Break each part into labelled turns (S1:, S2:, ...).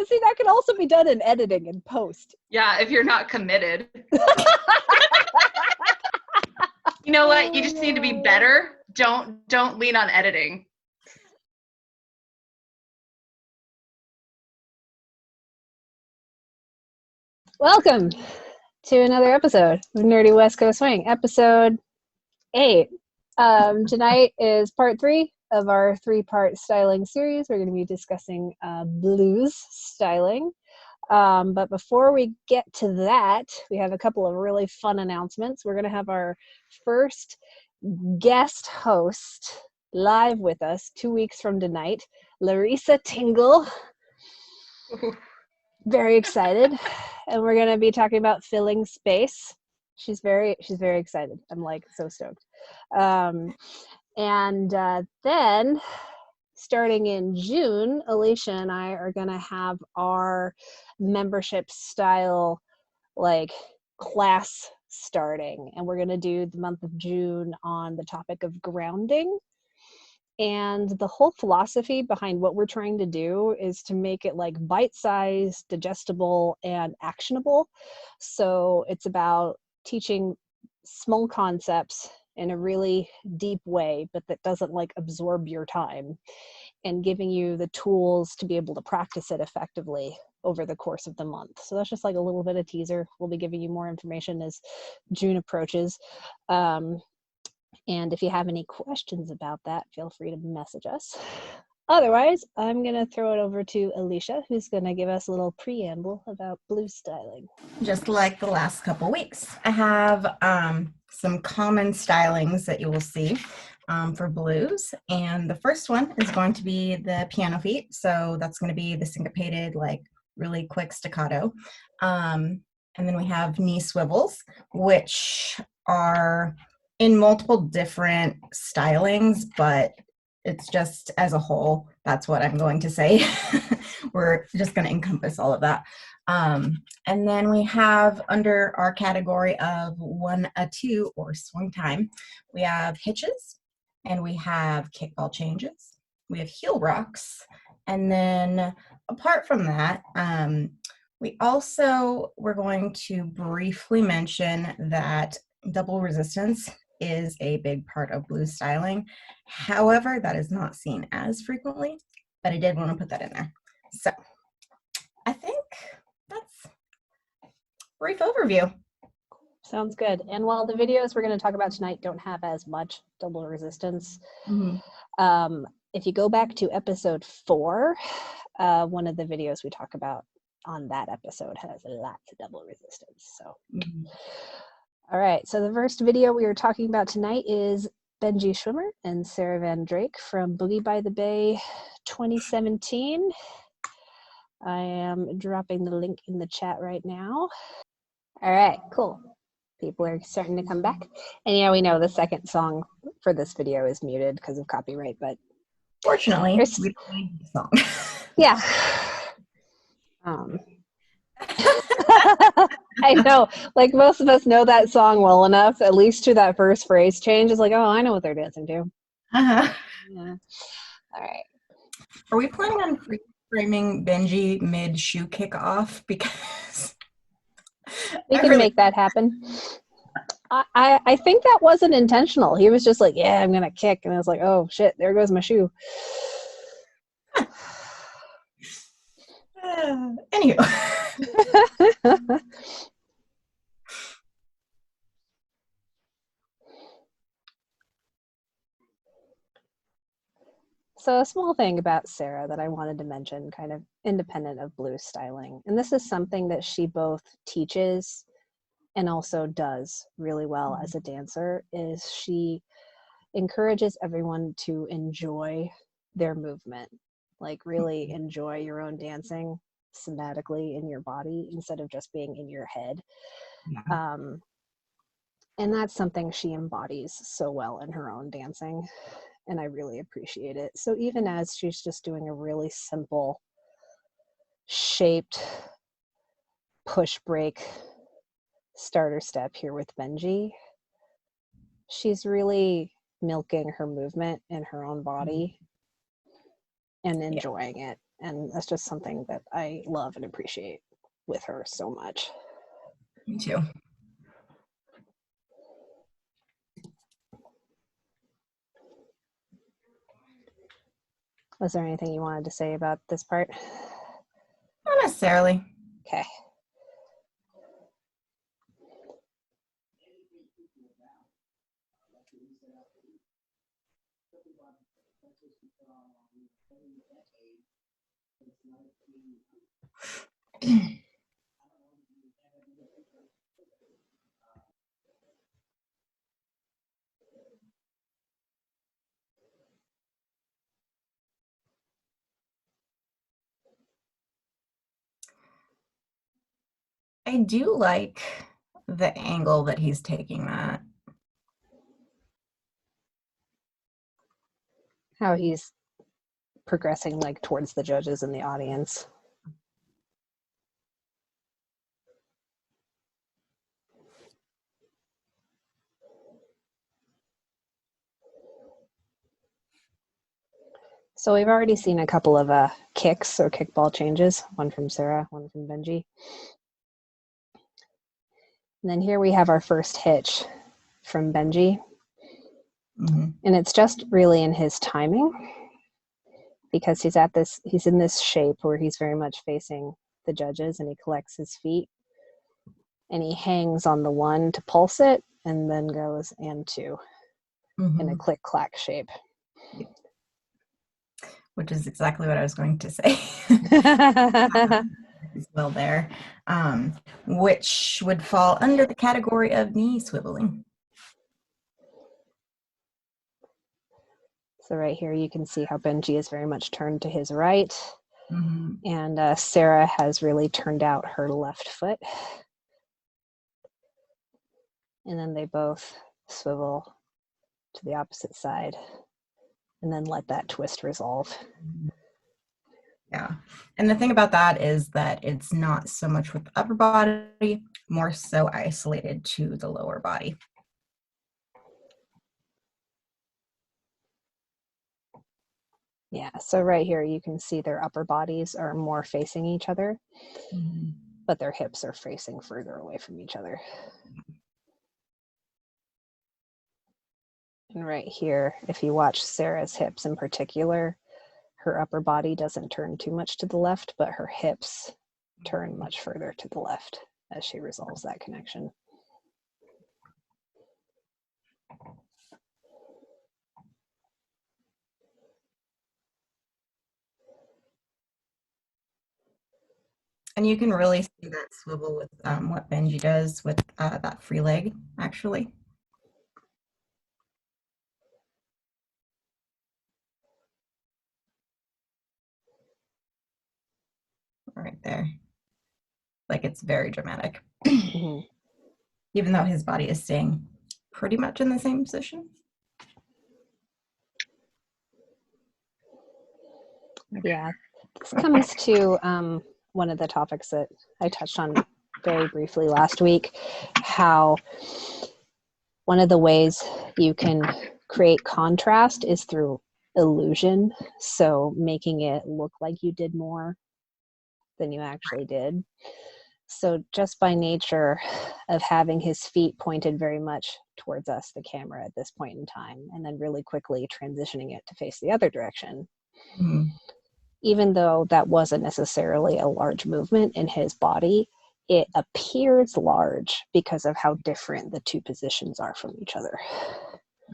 S1: see, that can also be done in editing and post.
S2: Yeah, if you're not committed. You know what? You just need to be better. Don't lean on editing.
S1: Welcome to another episode of Nerdy West Coast Swing, episode 8. Tonight is part 3 of our 3-part styling series. We're going to be discussing blues styling. But before we get to that, we have a couple of really fun announcements. We're going to have our first guest host live with us 2 weeks from tonight, Larissa Tingle. Very excited. And we're going to be talking about filling space. She's very excited. I'm like so stoked. Then starting in June, Alicia and I are going to have our membership style like class starting, and we're going to do the month of June on the topic of grounding. And the whole philosophy behind what we're trying to do is to make it like bite-sized, digestible, and actionable. So it's about teaching small concepts in a really deep way, but that doesn't like absorb your time, and giving you the tools to be able to practice it effectively over the course of the month. So that's just like a little bit of teaser. We'll be giving you more information as June approaches. And if you have any questions about that, feel free to message us. Otherwise, I'm going to throw it over to Alicia, who's going to give us a little preamble about blues styling.
S3: Just like the last couple weeks, I have some common stylings that you will see for blues. And the first one is going to be the piano feet. So that's going to be the syncopated, like really quick staccato. And then we have knee swivels, which are in multiple different stylings, but it's just as a whole, that's what I'm going to say. We're just going to encompass all of that. And then we have under our category of 1-2 or swing time, we have hitches, and we have kickball changes, we have heel rocks, and then apart from that, we're going to briefly mention that double resistance is a big part of blues styling. However, that is not seen as frequently, but I did want to put that in there. So I think that's a brief overview.
S1: Sounds good. And while the videos we're going to talk about tonight don't have as much double resistance, if you go back to episode 4, one of the videos we talk about on that episode has lots of double resistance. So. All right, so the first video we are talking about tonight is Benji Schwimmer and Sarah Van Drake from Boogie by the Bay 2017. I am dropping the link in the chat right now. All right, cool. People are starting to come back. And yeah, we know the second song for this video is muted because of copyright, but
S3: fortunately, we don't need the song.
S1: Yeah. I know, like most of us know that song well enough, at least to that first phrase change. It's like, oh, I know what they're dancing to. Yeah. All right.
S3: Are we planning on framing Benji mid shoe kickoff? Because
S1: we can make that happen. I think that wasn't intentional. He was just like, yeah, I'm gonna kick, and I was like, oh shit, there goes my shoe.
S3: Anywho.
S1: So a small thing about Sarah that I wanted to mention, kind of independent of blues styling, and this is something that she both teaches and also does really well as a dancer, is she encourages everyone to enjoy their movement, like really enjoy your own dancing somatically in your body instead of just being in your head. And that's something she embodies so well in her own dancing, and I really appreciate it. So even as she's just doing a really simple shaped push break starter step here with Benji, she's really milking her movement in her own body and enjoying it. And that's just something that I love and appreciate with her so much.
S3: Me too.
S1: Was there anything you wanted to say about this part?
S3: Not necessarily.
S1: Okay.
S3: I do like the angle that he's taking that.
S1: How he's progressing like towards the judges and the audience. So we've already seen a couple of kicks or kickball changes, one from Sarah, one from Benji. And then here we have our first hitch from Benji.
S3: Mm-hmm.
S1: And it's just really in his timing, because he's in this shape where he's very much facing the judges, and he collects his feet and he hangs on the one to pulse it and then goes and two in a click clack shape.
S3: Which is exactly what I was going to say. As well there, which would fall under the category of knee swiveling.
S1: So right here you can see how Benji is very much turned to his right,
S3: Mm-hmm.
S1: and Sarah has really turned out her left foot. And then they both swivel to the opposite side and then let that twist resolve.
S3: Yeah. And the thing about that is that it's not so much with the upper body, more so isolated to the lower body.
S1: Yeah, so right here you can see their upper bodies are more facing each other, but their hips are facing further away from each other. And right here, if you watch Sarah's hips in particular, her upper body doesn't turn too much to the left, but her hips turn much further to the left as she resolves that connection.
S3: And you can really see that swivel with what Benji does with that free leg, actually. Right there. Like, it's very dramatic.
S1: Mm-hmm.
S3: Even though his body is staying pretty much in the same position.
S1: Yeah, this comes to one of the topics that I touched on very briefly last week, how one of the ways you can create contrast is through illusion. So making it look like you did more than you actually did. So just by nature of having his feet pointed very much towards us, the camera, at this point in time, and then really quickly transitioning it to face the other direction, even though that wasn't necessarily a large movement in his body, it appears large because of how different the two positions are from each other.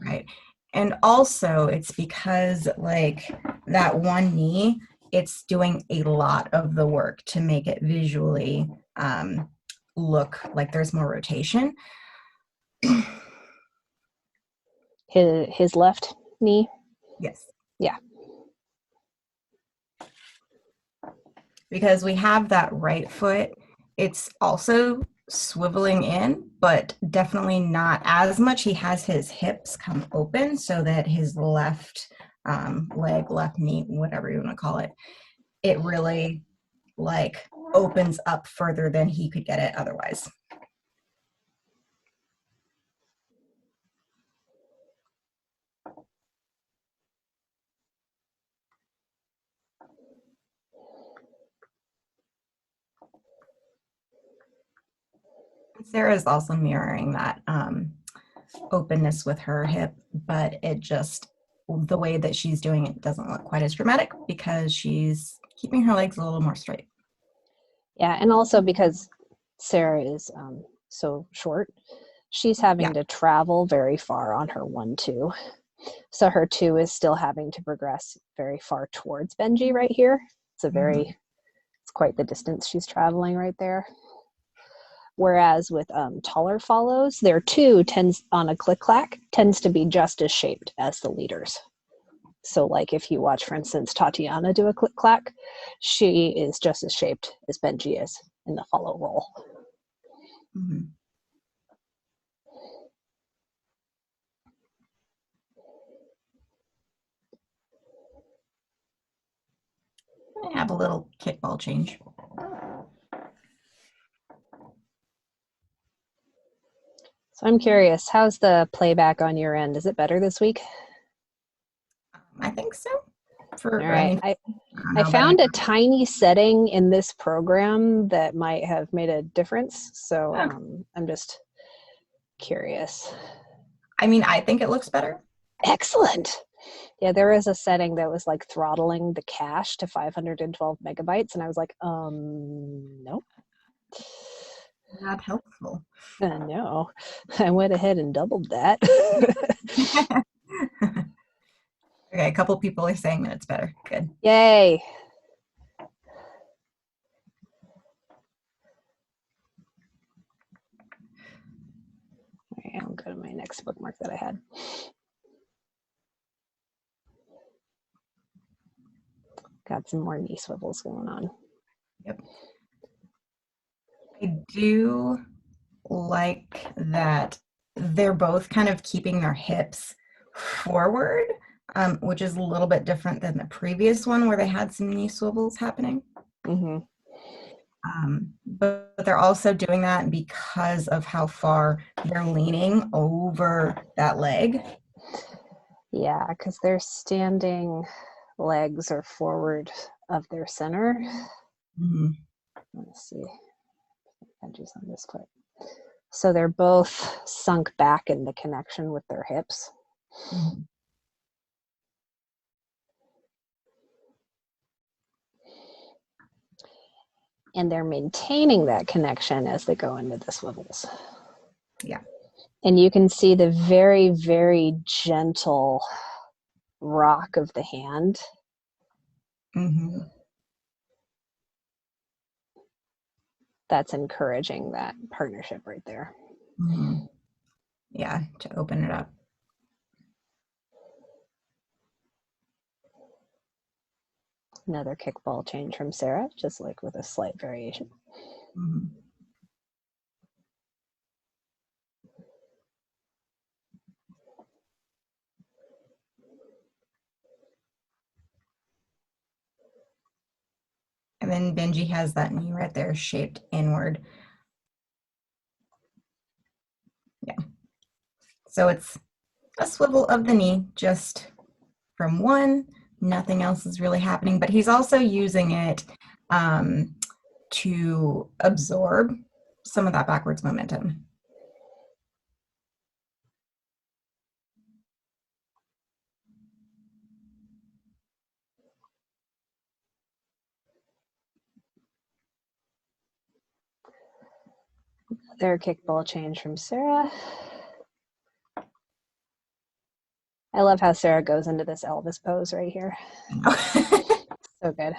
S3: Right. And also it's because like that one knee, it's doing a lot of the work to make it visually look like there's more rotation.
S1: His left knee?
S3: Yes.
S1: Yeah.
S3: Because we have that right foot, it's also swiveling in, but definitely not as much. He has his hips come open so that his left leg, left knee, whatever you want to call it, it really like opens up further than he could get it otherwise. Sarah's also mirroring that openness with her hip, but it just, the way that she's doing it doesn't look quite as dramatic because she's keeping her legs a little more straight.
S1: Yeah, and also because Sarah is so short, she's having to travel very far on her 1-2. So her 2 is still having to progress very far towards Benji right here. It's a very, it's quite the distance she's traveling right there. Whereas with taller follows, their 2 tends on a click-clack tends to be just as shaped as the leaders. So like if you watch, for instance, Tatiana do a click-clack, she is just as shaped as Benji is in the follow roll.
S3: Mm-hmm. I have a little kickball change.
S1: So I'm curious, how's the playback on your end? Is it better this week?
S3: I think so.
S1: All right. I found a tiny setting in this program that might have made a difference. So I'm just curious.
S3: I mean, I think it looks better.
S1: Excellent. Yeah, there is a setting that was like throttling the cache to 512 megabytes. And I was like, nope.
S3: Not helpful.
S1: No, I went ahead and doubled that.
S3: Okay, a couple people are saying that it's better. Good.
S1: Yay. All right, I'll go to my next bookmark that I had. Got some more knee swivels going on.
S3: Yep. I do like that they're both kind of keeping their hips forward, which is a little bit different than the previous one where they had some knee swivels happening.
S1: Mm-hmm.
S3: But they're also doing that because of how far they're leaning over that leg.
S1: Yeah, because their standing legs are forward of their center.
S3: Mm-hmm.
S1: Let's see. Benji's on this foot. So they're both sunk back in the connection with their hips.
S3: Mm-hmm.
S1: And they're maintaining that connection as they go into the swivels.
S3: Yeah.
S1: And you can see the very, very gentle rock of the hand.
S3: Mm-hmm.
S1: That's encouraging that partnership right there.
S3: Mm-hmm. Yeah, to open it up.
S1: Another kickball change from Sarah, just like with a slight variation.
S3: Mm-hmm. And then Benji has that knee right there shaped inward. Yeah. So it's a swivel of the knee just from one. Nothing else is really happening, but he's also using it to absorb some of that backwards momentum.
S1: Their kickball change from Sarah. I love how Sarah goes into this Elvis pose right here. So good.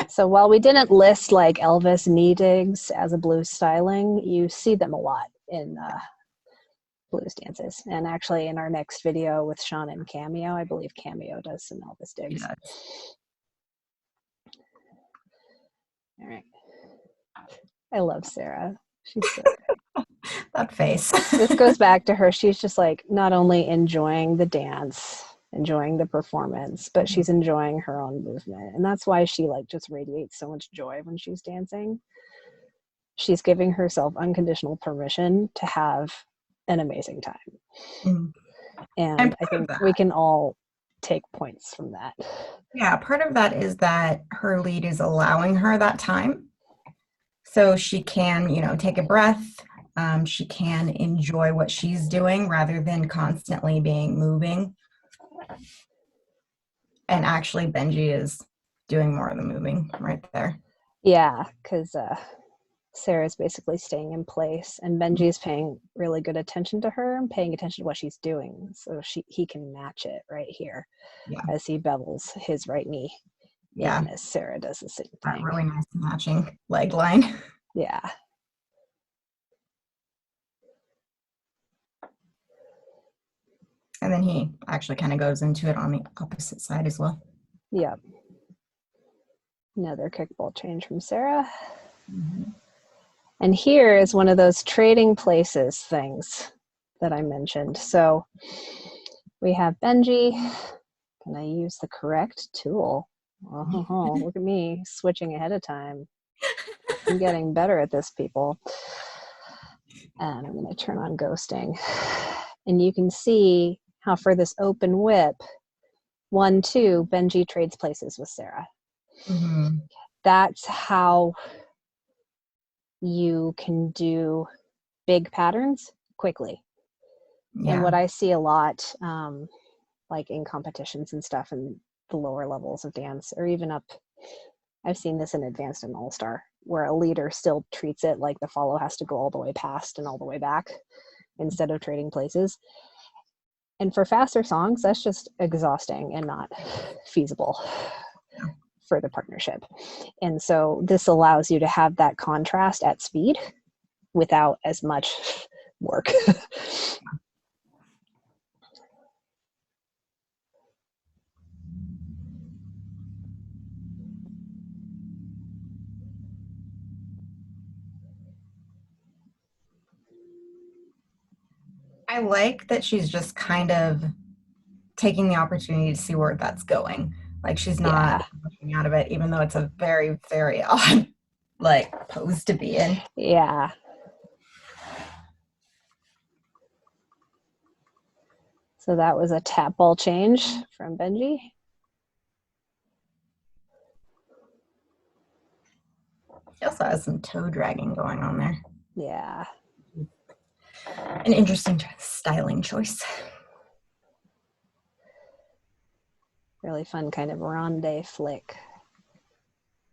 S1: So while we didn't list like Elvis knee digs as a blues styling, you see them a lot in blues dances. And actually in our next video with Sean and Cameo, I believe Cameo does some Elvis digs.
S3: Yeah.
S1: All right. I love Sarah. She's so
S3: That face.
S1: This goes back to her. She's just like not only enjoying the dance, enjoying the performance, but she's enjoying her own movement. And that's why she like just radiates so much joy when she's dancing. She's giving herself unconditional permission to have an amazing time. Mm-hmm. And I think we can all take points from that.
S3: Yeah, part of that is that her lead is allowing her that time. So she can, take a breath, she can enjoy what she's doing rather than constantly being moving. And actually, Benji is doing more of the moving right there.
S1: Yeah, because Sarah's basically staying in place, and Benji's paying really good attention to her and paying attention to what she's doing, so he can match it right here as he bevels his right knee.
S3: Yeah,
S1: and as Sarah does the same
S3: that
S1: thing.
S3: really nice matching leg line.
S1: Yeah.
S3: And then he actually kind of goes into it on the opposite side as well.
S1: Yep. Another kickball change from Sarah.
S3: Mm-hmm.
S1: And here is one of those trading places things that I mentioned. So we have Benji. Can I use the correct tool? Oh, look at me switching ahead of time. I'm getting better at this, people. And I'm going to turn on ghosting. And you can see how for this open whip, 1-2, Benji trades places with Sarah.
S3: Mm-hmm.
S1: That's how you can do big patterns quickly.
S3: Yeah.
S1: And what I see a lot, like in competitions and stuff in the lower levels of dance, or even up, I've seen this in advanced and all-star, where a leader still treats it like the follow has to go all the way past and all the way back instead of trading places. And for faster songs, that's just exhausting and not feasible for the partnership. And so this allows you to have that contrast at speed without as much work.
S3: I like that she's just kind of taking the opportunity to see where that's going. Like she's not looking out of it, even though it's a very, very odd like pose to be in.
S1: Yeah. So that was a tap ball change from Benji.
S3: She also has some toe dragging going on there.
S1: Yeah.
S3: An interesting styling choice.
S1: Really fun kind of ronde flick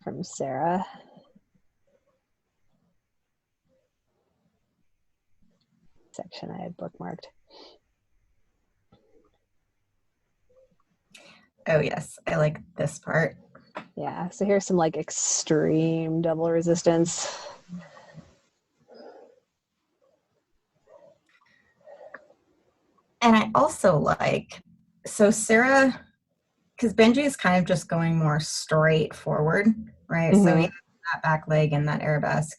S1: from Sarah. Section I had bookmarked.
S3: Oh yes, I like this part.
S1: Yeah, so here's some like extreme double resistance.
S3: And I also like, so Sarah, because Benji is kind of just going more straight forward, right?
S1: Mm-hmm.
S3: So he has that back leg and that arabesque.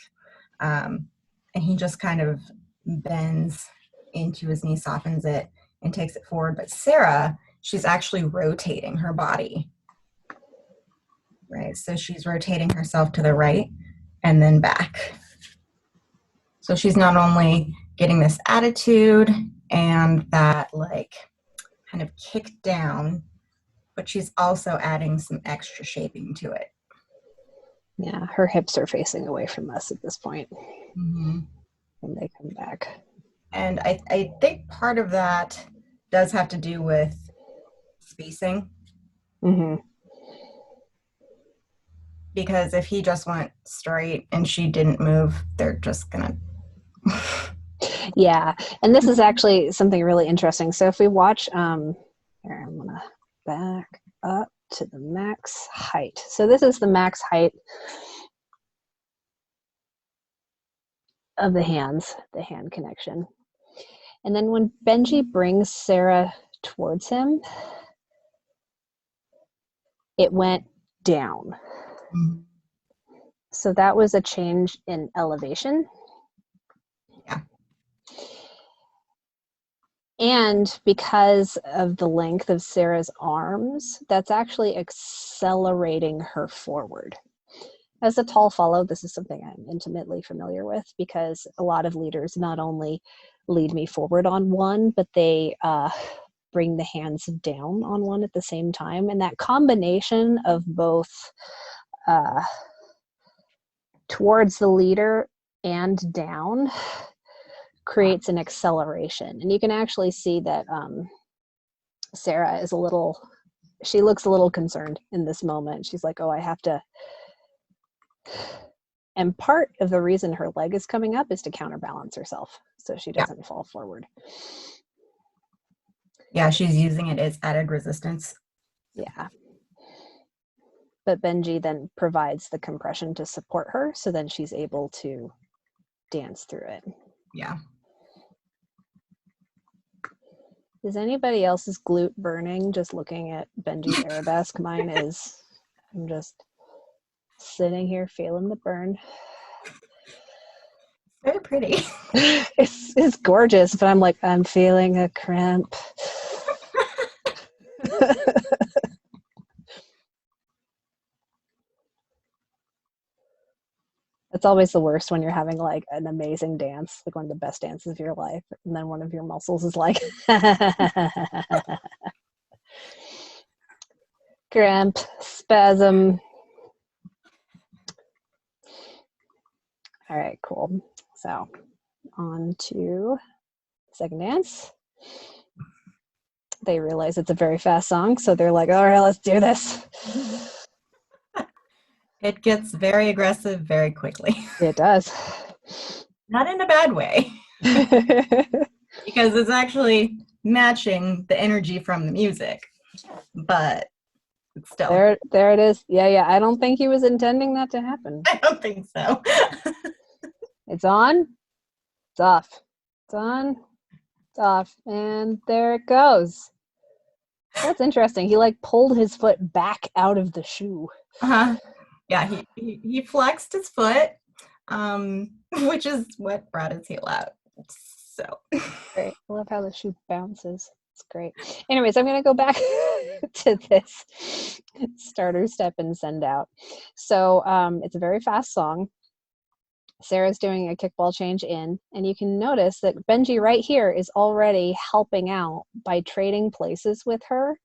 S3: And he just kind of bends into his knee, softens it, and takes it forward. But Sarah, she's actually rotating her body, right? So she's rotating herself to the right and then back. So she's not only getting this attitude and that like kind of kick down, but she's also adding some extra shaping to it.
S1: Yeah, her hips are facing away from us at this point.
S3: Mm-hmm.
S1: When they come back.
S3: And I think part of that does have to do with spacing.
S1: Mm-hmm.
S3: Because if he just went straight and she didn't move, they're just gonna
S1: Yeah, and this is actually something really interesting. So if we watch, here, I'm gonna back up to the max height. So this is the max height of the hands, the hand connection. And then when Benji brings Sarah towards him, it went down.
S3: Mm-hmm.
S1: So that was a change in elevation.
S3: Yeah.
S1: And because of the length of Sarah's arms, that's actually accelerating her forward. As a tall follow, this is something I'm intimately familiar with because a lot of leaders not only lead me forward on one, but they bring the hands down on one at the same time. And that combination of both towards the leader and down creates an acceleration. And you can actually see that Sarah is she looks a little concerned in this moment. She's like, oh, I have to. And part of the reason her leg is coming up is to counterbalance herself so she doesn't fall forward.
S3: Yeah, she's using it as added resistance.
S1: Yeah. But Benji then provides the compression to support her, so then she's able to dance through it.
S3: Yeah.
S1: Is anybody else's glute burning just looking at Benji's arabesque? Mine is. I'm just sitting here feeling the burn.
S3: Very pretty.
S1: It's gorgeous, but I'm like, I'm feeling a cramp. It's always the worst when you're having like an amazing dance, like one of the best dances of your life, and then one of your muscles is like cramp, spasm. All right, cool. So on to second dance. They realize it's a very fast song, so they're like, all right, let's do this.
S3: It gets very aggressive very quickly.
S1: It does.
S3: Not in a bad way. Because it's actually matching the energy from the music. But still.
S1: There it is. Yeah. I don't think he was intending that to happen.
S3: I don't think so.
S1: It's on. It's off. It's on. It's off. And there it goes. That's interesting. He like pulled his foot back out of the shoe.
S3: Uh-huh. Yeah, he flexed his foot, which is what brought his heel out. So
S1: great. I love how the shoe bounces. It's great. Anyways, I'm going to go back to this starter step and send out. So it's a very fast song. Sarah's doing a kickball change in, and you can notice that Benji right here is already helping out by trading places with her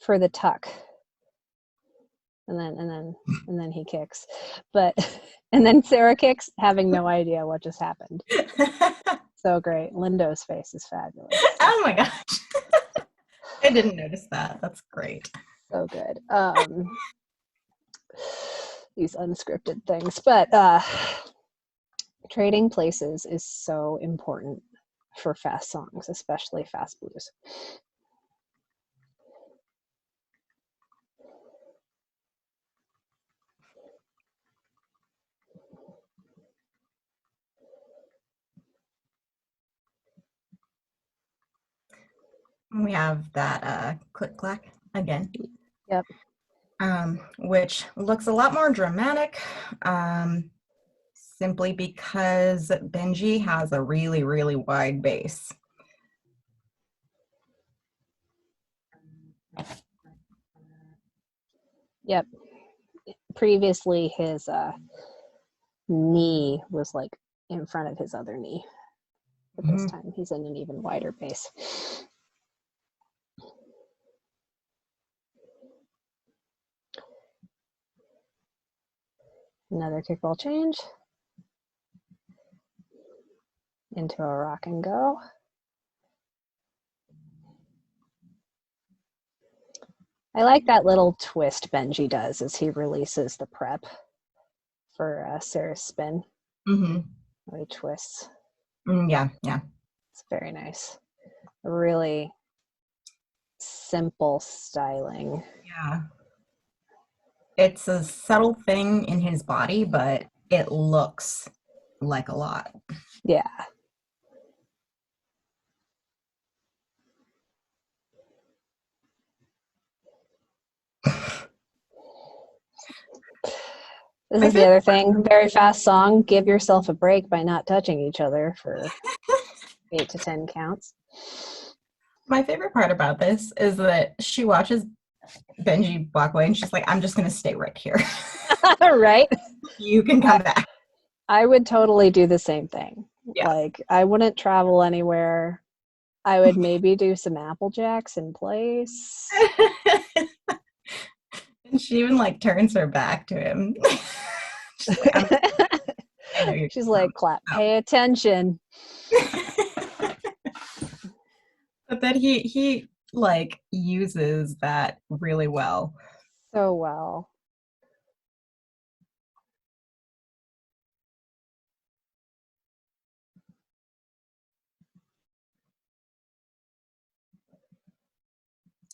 S1: for the tuck. And then he kicks. And then Sarah kicks, having no idea what just happened. So great. Lindo's face is fabulous.
S3: Oh my gosh. I didn't notice that. That's great.
S1: So good. These unscripted things. But trading places is so important for fast songs, especially fast blues.
S3: We have that click clack again.
S1: Yep.
S3: Which looks a lot more dramatic, simply because Benji has a really, really wide bass.
S1: Yep. Previously, his knee was like in front of his other knee. But this time, he's in an even wider bass. Another kickball change into a rock and go. I like that little twist Benji does as he releases the prep for Sarah's spin. He twists.
S3: Yeah.
S1: It's very nice. A really simple styling.
S3: Yeah. It's a subtle thing in his body, but it looks like a lot.
S1: Yeah. This is the other thing. Very fast song. Give yourself a break by not touching each other for 8 to 10 counts.
S3: My favorite part about this is that she watches Benji walk away and she's like, I'm just going to stay right here.
S1: Right?
S3: You can come back.
S1: I would totally do the same thing.
S3: Yeah.
S1: Like, I wouldn't travel anywhere. I would maybe do some Apple Jacks in place.
S3: And she even like turns her back to him. She's like, I know
S1: She's like, clap, pay attention.
S3: But then he like uses that really well.
S1: So well.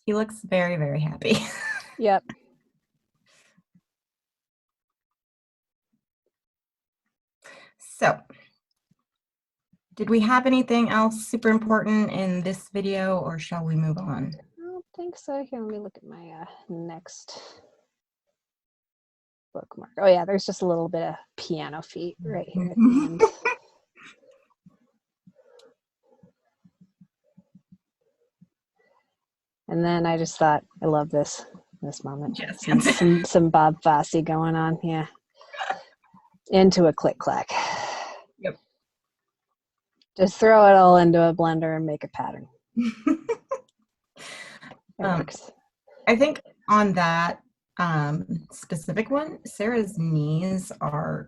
S3: He looks very, very happy.
S1: Yep.
S3: So, did we have anything else super important in this video, or shall we move on?
S1: I don't think so. Here, let me look at my next bookmark. Oh yeah, there's just a little bit of piano feet right here at the end. And then I just thought, I love this moment. Some Bob Fosse going on, yeah. Into a click clack.
S3: Yep.
S1: Just throw it all into a blender and make a pattern. It works.
S3: I think on that specific one, Sarah's knees are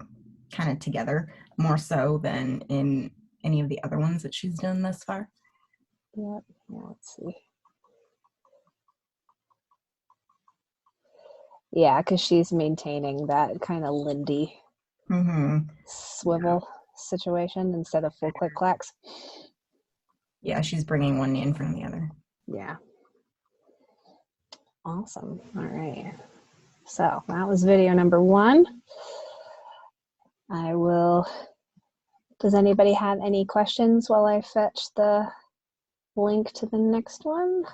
S3: kind of together more so than in any of the other ones that she's done thus far.
S1: Yep. Yeah, let's see. Yeah, because she's maintaining that kind of Lindy swivel situation instead of full click clacks.
S3: Yeah, she's bringing one knee in front of the other.
S1: Yeah. Awesome. All right. So that was video number 1. Does anybody have any questions while I fetch the link to the next one?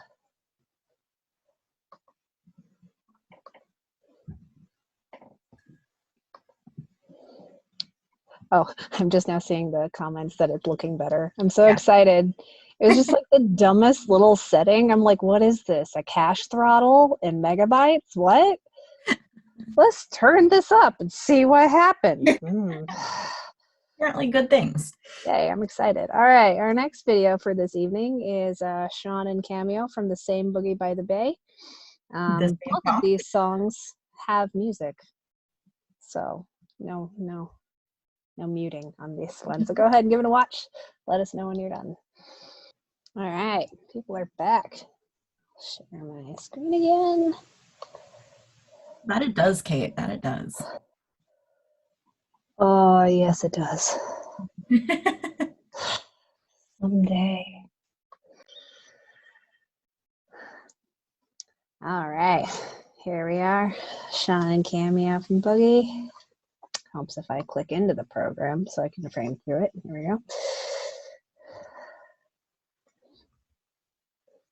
S1: Oh, I'm just now seeing the comments that it's looking better. I'm so excited. It was just like the dumbest little setting. I'm like, what is this? A cache throttle in megabytes? What? Let's turn this up and see what happens.
S3: Apparently good things.
S1: Yay, I'm excited. All right, our next video for this evening is Sean and Cameo from the same Boogie by the Bay. Both of these songs have music. So no muting on this one. So go ahead and give it a watch. Let us know when you're done. All right, people are back. Share my screen again.
S3: That it does, Kate. That it does.
S1: Oh, yes, it does. Someday. All right, here we are. Sean and Cameo from Boogie. Helps if I click into the program so I can frame through it. Here we go.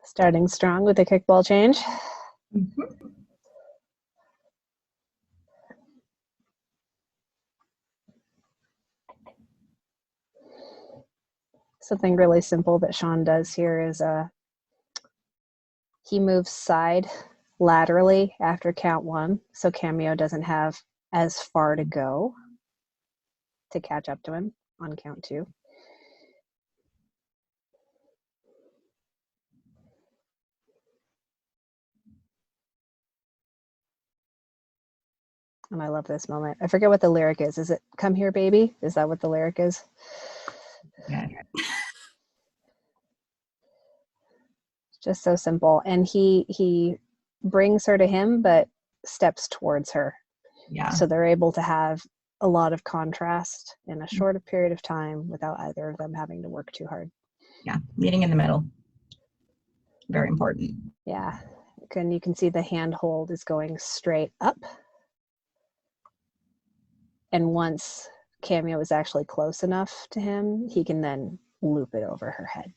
S1: Starting strong with a kickball change. Something really simple that Sean does here is he moves side laterally after count 1, so Cameo doesn't have as far to go to catch up to him on count 2. And I love this moment. I forget what the lyric is. Is it "Come Here, Baby"? Is that what the lyric is?
S3: Yeah.
S1: Just so simple. And he brings her to him, but steps towards her.
S3: Yeah.
S1: So they're able to have a lot of contrast in a shorter period of time without either of them having to work too hard.
S3: Yeah, meeting in the middle. Very important.
S1: Yeah. You can see the hand hold is going straight up. And once Cameo is actually close enough to him, he can then loop it over her head.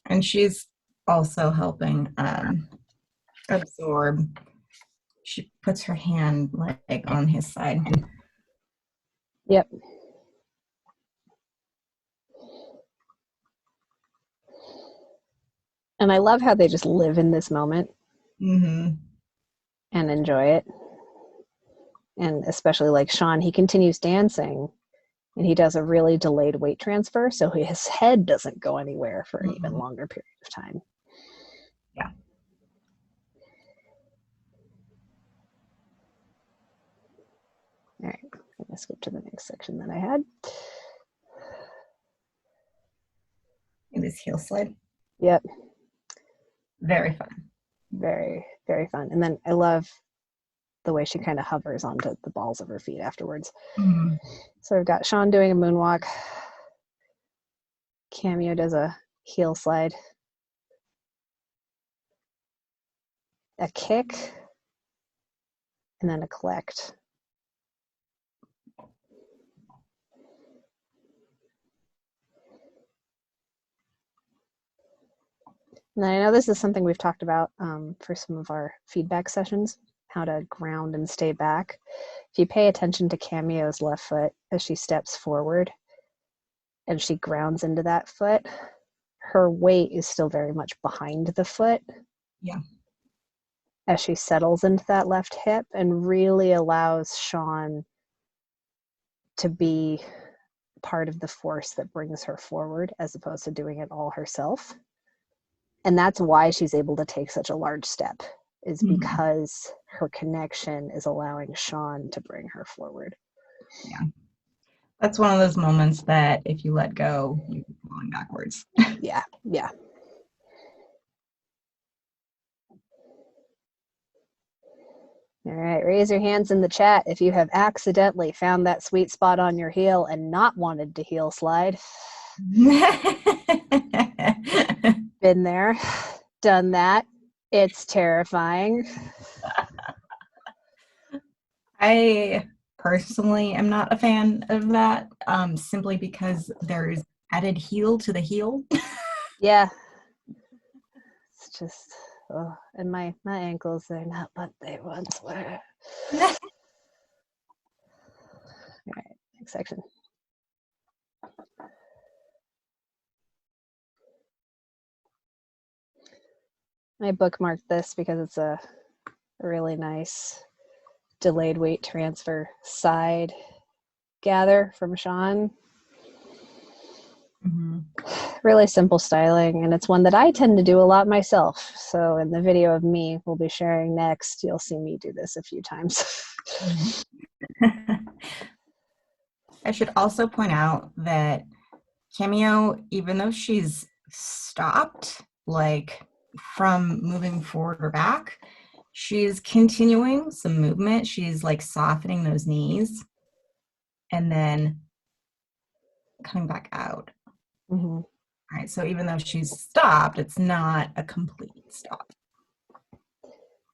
S3: And she's also helping absorb. She puts her hand like on his side.
S1: Yep. And I love how they just live in this moment and enjoy it. And especially like Sean, he continues dancing and he does a really delayed weight transfer, so his head doesn't go anywhere for an even longer period of time.
S3: Yeah.
S1: All right, I'm gonna skip to the next section that I had.
S3: This heel slide.
S1: Yep,
S3: Very fun.
S1: very, very fun. And then I love the way she kind of hovers onto the balls of her feet afterwards.
S3: Mhm.
S1: So I've got Sean doing a moonwalk. Cameo does a heel slide. A kick. And then a collect. And I know this is something we've talked about for some of our feedback sessions, how to ground and stay back. If you pay attention to Cameo's left foot as she steps forward and she grounds into that foot, her weight is still very much behind the foot.
S3: Yeah.
S1: As she settles into that left hip and really allows Sean to be part of the force that brings her forward as opposed to doing it all herself. And that's why she's able to take such a large step, is because her connection is allowing Sean to bring her forward.
S3: Yeah. That's one of those moments that if you let go, you're falling backwards.
S1: Yeah, yeah. All right, raise your hands in the chat if you have accidentally found that sweet spot on your heel and not wanted to heel slide. Been there, done that. It's terrifying.
S3: I personally am not a fan of that, simply because there's added heel to the heel.
S1: Yeah. It's just, oh, and my ankles, they're not what they once were. All right, next section. I bookmarked this because it's a really nice delayed weight transfer side gather from Sean. Really simple styling, and it's one that I tend to do a lot myself. So in the video of me we'll be sharing next, you'll see me do this a few times.
S3: I should also point out that Cameo, even though she's stopped, like from moving forward or back, she's continuing some movement. She's like softening those knees and then coming back out.
S1: Mm-hmm.
S3: All right, so even though she's stopped, it's not a complete stop.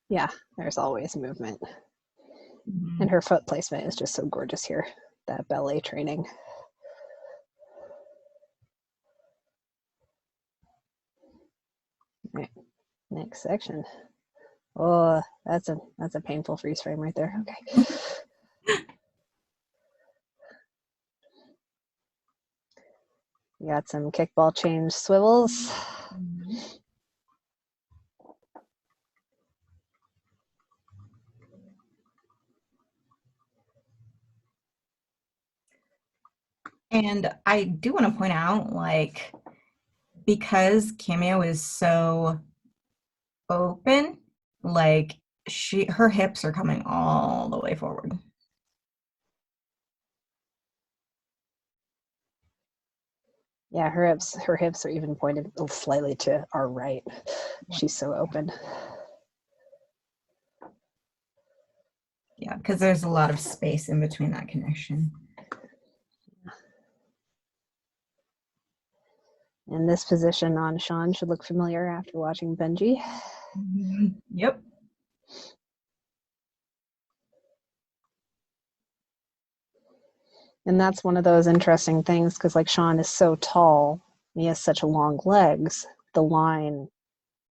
S1: Yeah, there's always movement. And her foot placement is just so gorgeous here, that ballet training. All right, next section. Oh, that's a painful freeze frame right there. Okay. We got some kickball change swivels.
S3: And I do want to point out, like, because Cameo is so open, like her hips are coming all the way forward.
S1: Yeah, her hips are even pointed slightly to our right. She's so open.
S3: Yeah, because there's a lot of space in between that connection.
S1: And this position on Sean should look familiar after watching Benji.
S3: Yep.
S1: And that's one of those interesting things because like Sean is so tall, he has such long legs, the line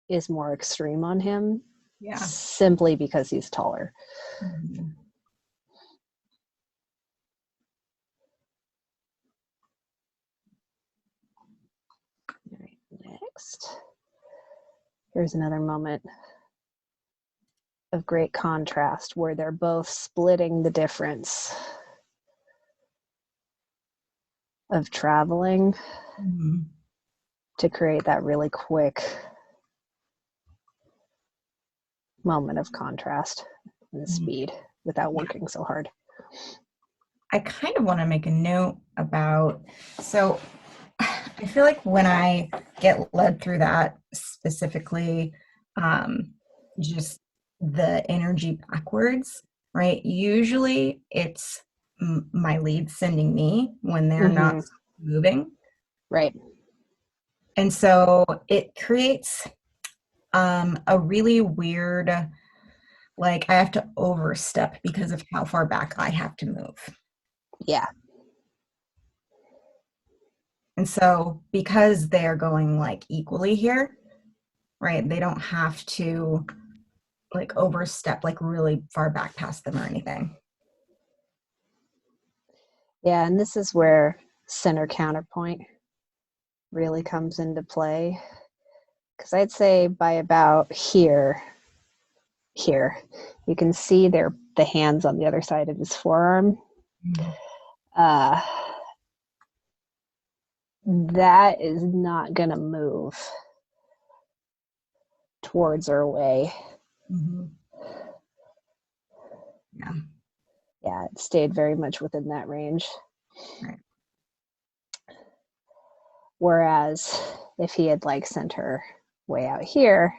S1: is more extreme on him.
S3: Yeah.
S1: Simply because he's taller.
S3: Mm-hmm.
S1: All right, next. Here's another moment of great contrast where they're both splitting the difference of traveling to create that really quick moment of contrast and speed without working so hard.
S3: I kind of want to make a note about, so I feel like when I get led through that specifically, just the energy backwards, right? Usually it's my lead sending me when they're not moving.
S1: Right.
S3: And so it creates a really weird, like I have to overstep because of how far back I have to move.
S1: Yeah.
S3: And so because they're going like equally here, right, they don't have to like overstep like really far back past them or anything.
S1: Yeah, and this is where center counterpoint really comes into play. Because I'd say by about here, you can see the hands on the other side of his forearm. That is not going to move towards or away.
S3: Yeah.
S1: Yeah, it stayed very much within that range.
S3: Right.
S1: Whereas if he had like sent her way out here,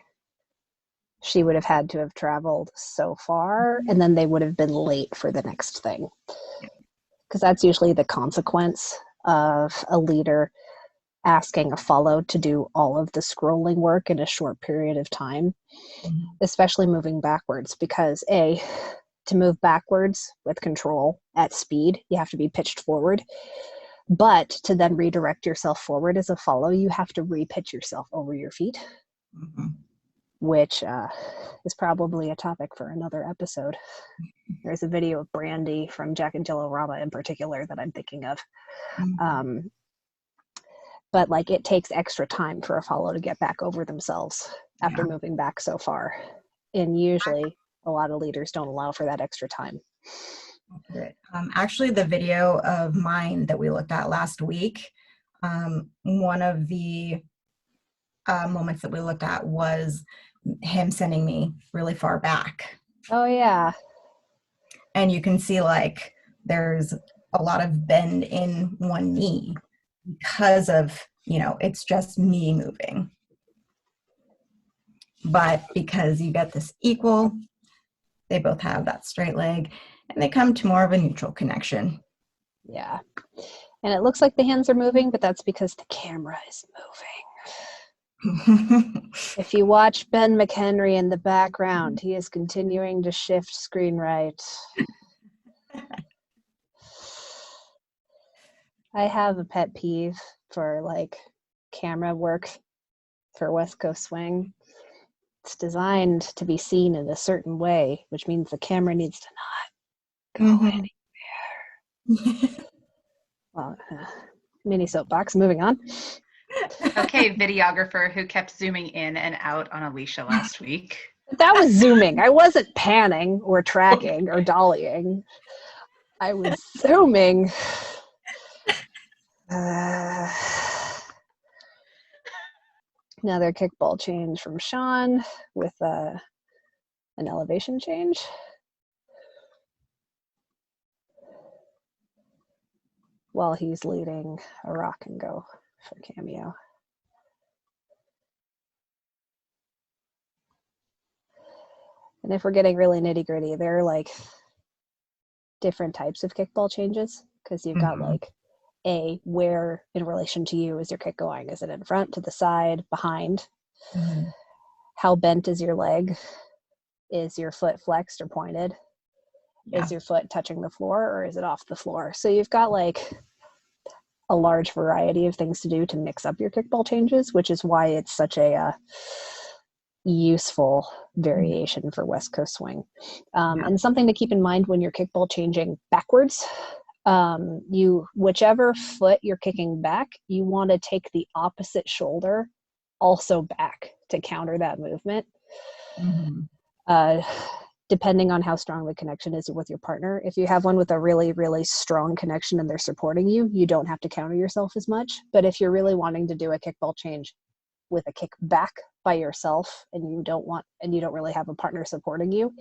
S1: she would have had to have traveled so far, and then they would have been late for the next thing. Because that's usually the consequence of a leader asking a follow to do all of the scrolling work in a short period of time, especially moving backwards. Because to move backwards with control at speed, you have to be pitched forward. But to then redirect yourself forward as a follow, you have to re-pitch yourself over your feet, which is probably a topic for another episode. There's a video of Brandy from Jack and Jill Rama in particular that I'm thinking of. But like it takes extra time for a follow to get back over themselves after moving back so far. And usually a lot of leaders don't allow for that extra time.
S3: Actually, the video of mine that we looked at last week, one of the moments that we looked at was him sending me really far back.
S1: Oh, yeah.
S3: And you can see like there's a lot of bend in one knee because of, it's just me moving. But because you get this equal, they both have that straight leg and they come to more of a neutral connection.
S1: Yeah. And it looks like the hands are moving, but that's because the camera is moving. If you watch Ben McHenry in the background, he is continuing to shift screen right. I have a pet peeve for like camera work for West Coast Swing. It's designed to be seen in a certain way, which means the camera needs to not go anywhere. Well, mini soapbox, moving on.
S2: Okay, videographer who kept zooming in and out on Alicia last week.
S1: That was zooming. I wasn't panning or tracking or dollying. I was zooming. Another kickball change from Sean with an elevation change. While he's leading a rock and go for Cameo. And if we're getting really nitty gritty, there are like different types of kickball changes because you've got like where in relation to you is your kick going? Is it in front, to the side, behind? How bent is your leg? Is your foot flexed or pointed? Is your foot touching the floor or is it off the floor? So you've got like a large variety of things to do to mix up your kickball changes, which is why it's such a useful variation for West Coast Swing. And something to keep in mind when you're kickball changing backwards, whichever foot you're kicking back, you want to take the opposite shoulder also back to counter that movement. Depending on how strong the connection is with your partner. If you have one with a really, really strong connection and they're supporting you, you don't have to counter yourself as much. But if you're really wanting to do a kickball change with a kick back by yourself and you don't really have a partner supporting you,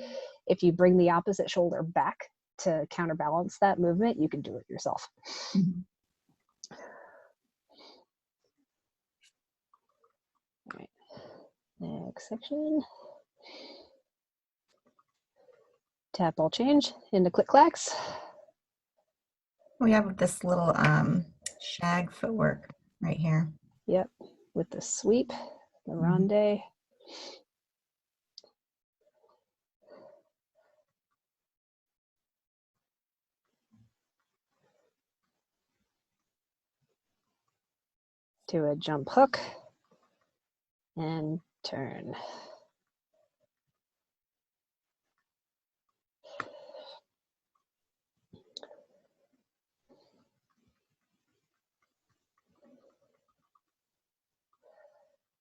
S1: if you bring the opposite shoulder back to counterbalance that movement, you can do it yourself.
S3: Mhm.
S1: All right. Next section. Tap ball change into click clacks.
S3: We have this little shag footwork right here.
S1: Yep, with the sweep, the
S3: Mhm.
S1: ronde. To a jump hook and turn.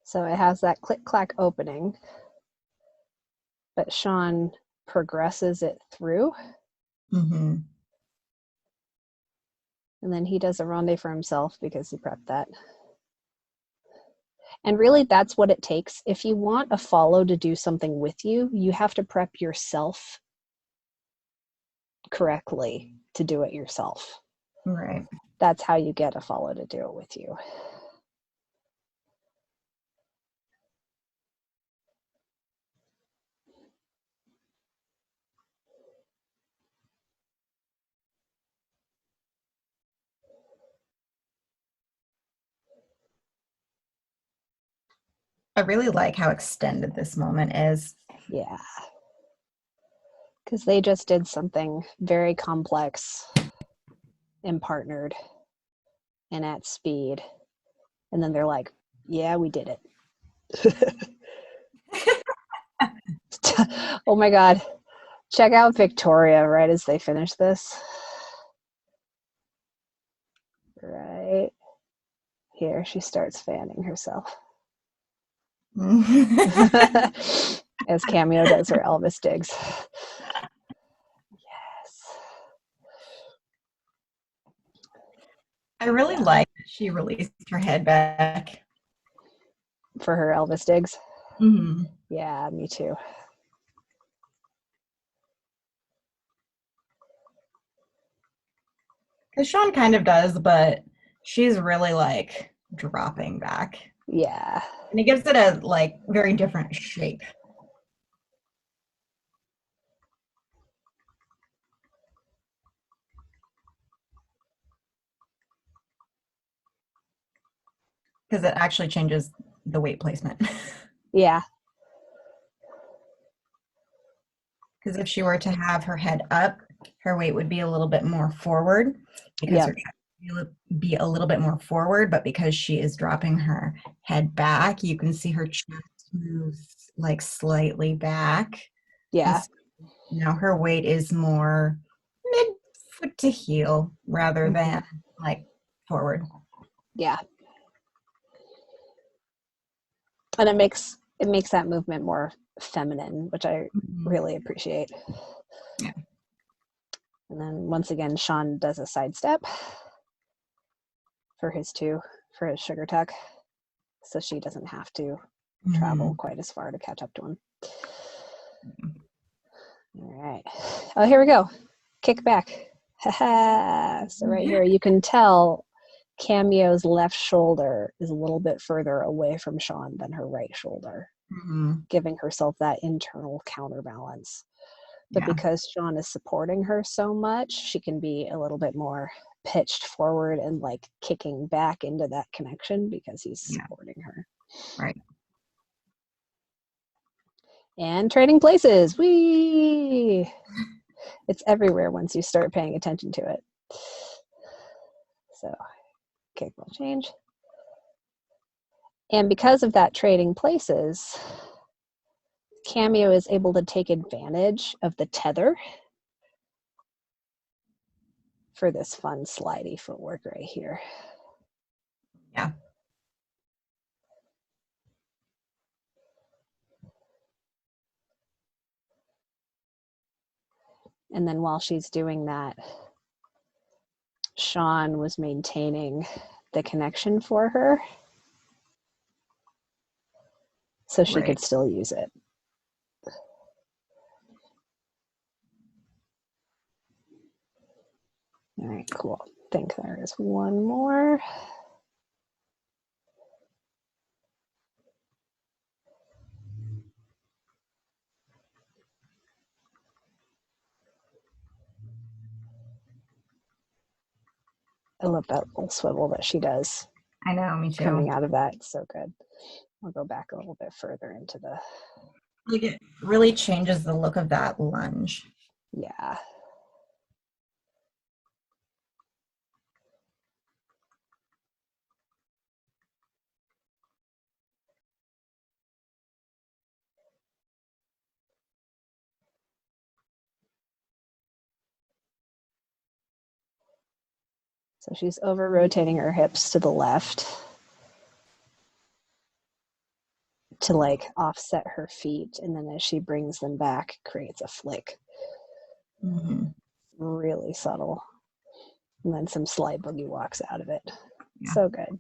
S1: So it has that click clack opening, but Sean progresses it through,
S3: Mm-hmm.
S1: and then he does a ronde for himself because he prepped that. And really, that's what it takes. If you want a follow to do something with you, you have to prep yourself correctly to do it yourself.
S3: Right.
S1: That's how you get a follow to do it with you.
S3: I really like how extended this moment is.
S1: Yeah. Because they just did something very complex and partnered and at speed. And then they're like, yeah, we did it. Oh my God. Check out Victoria right as they finish this. Right here, she starts fanning herself. As Cameo does her Elvis digs. Yes.
S3: I really like that she released her head back.
S1: For her Elvis digs.
S3: Mm-hmm.
S1: Yeah, me too.
S3: Because Sean kind of does, but she's really like dropping back.
S1: Yeah.
S3: And it gives it a like very different shape. Because it actually changes the weight placement.
S1: Yeah.
S3: Because if she were to have her head up, her weight would be a little bit more forward because
S1: Yep.
S3: her chest would be a little bit more forward. But because she is dropping her head back, you can see her chest move like slightly back.
S1: Yeah.
S3: So now her weight is more mid foot to heel rather than like forward.
S1: Yeah. And it makes that movement more feminine, which I really appreciate.
S3: Yeah.
S1: And then once again, Sean does a sidestep for his sugar tuck, so she doesn't have to travel quite as far to catch up to him. All right. Oh, here we go. Kick back. Haha. So right here, you can tell Cameo's left shoulder is a little bit further away from Sean than her right shoulder, giving herself that internal counterbalance. But because Sean is supporting her so much, she can be a little bit more pitched forward and like kicking back into that connection because he's supporting her.
S3: Right.
S1: And trading places. Whee! It's everywhere once you start paying attention to it. So, kickball change. And because of that trading places, Cameo is able to take advantage of the tether for this fun slidey footwork right here.
S3: Yeah.
S1: And then while she's doing that, Sean was maintaining the connection for her so she could still use it. All right, cool. I think there is one more. I love that little swivel that she does
S3: I know, me too.
S1: coming out of that. It's so good. I'll go back a little bit further into the...
S3: Like it really changes the look of that lunge.
S1: Yeah. So she's over rotating her hips to the left to like offset her feet. And then as she brings them back, creates a flick.
S3: Mm-hmm.
S1: Really subtle. And then some slide boogie walks out of it.
S3: Yeah.
S1: So good.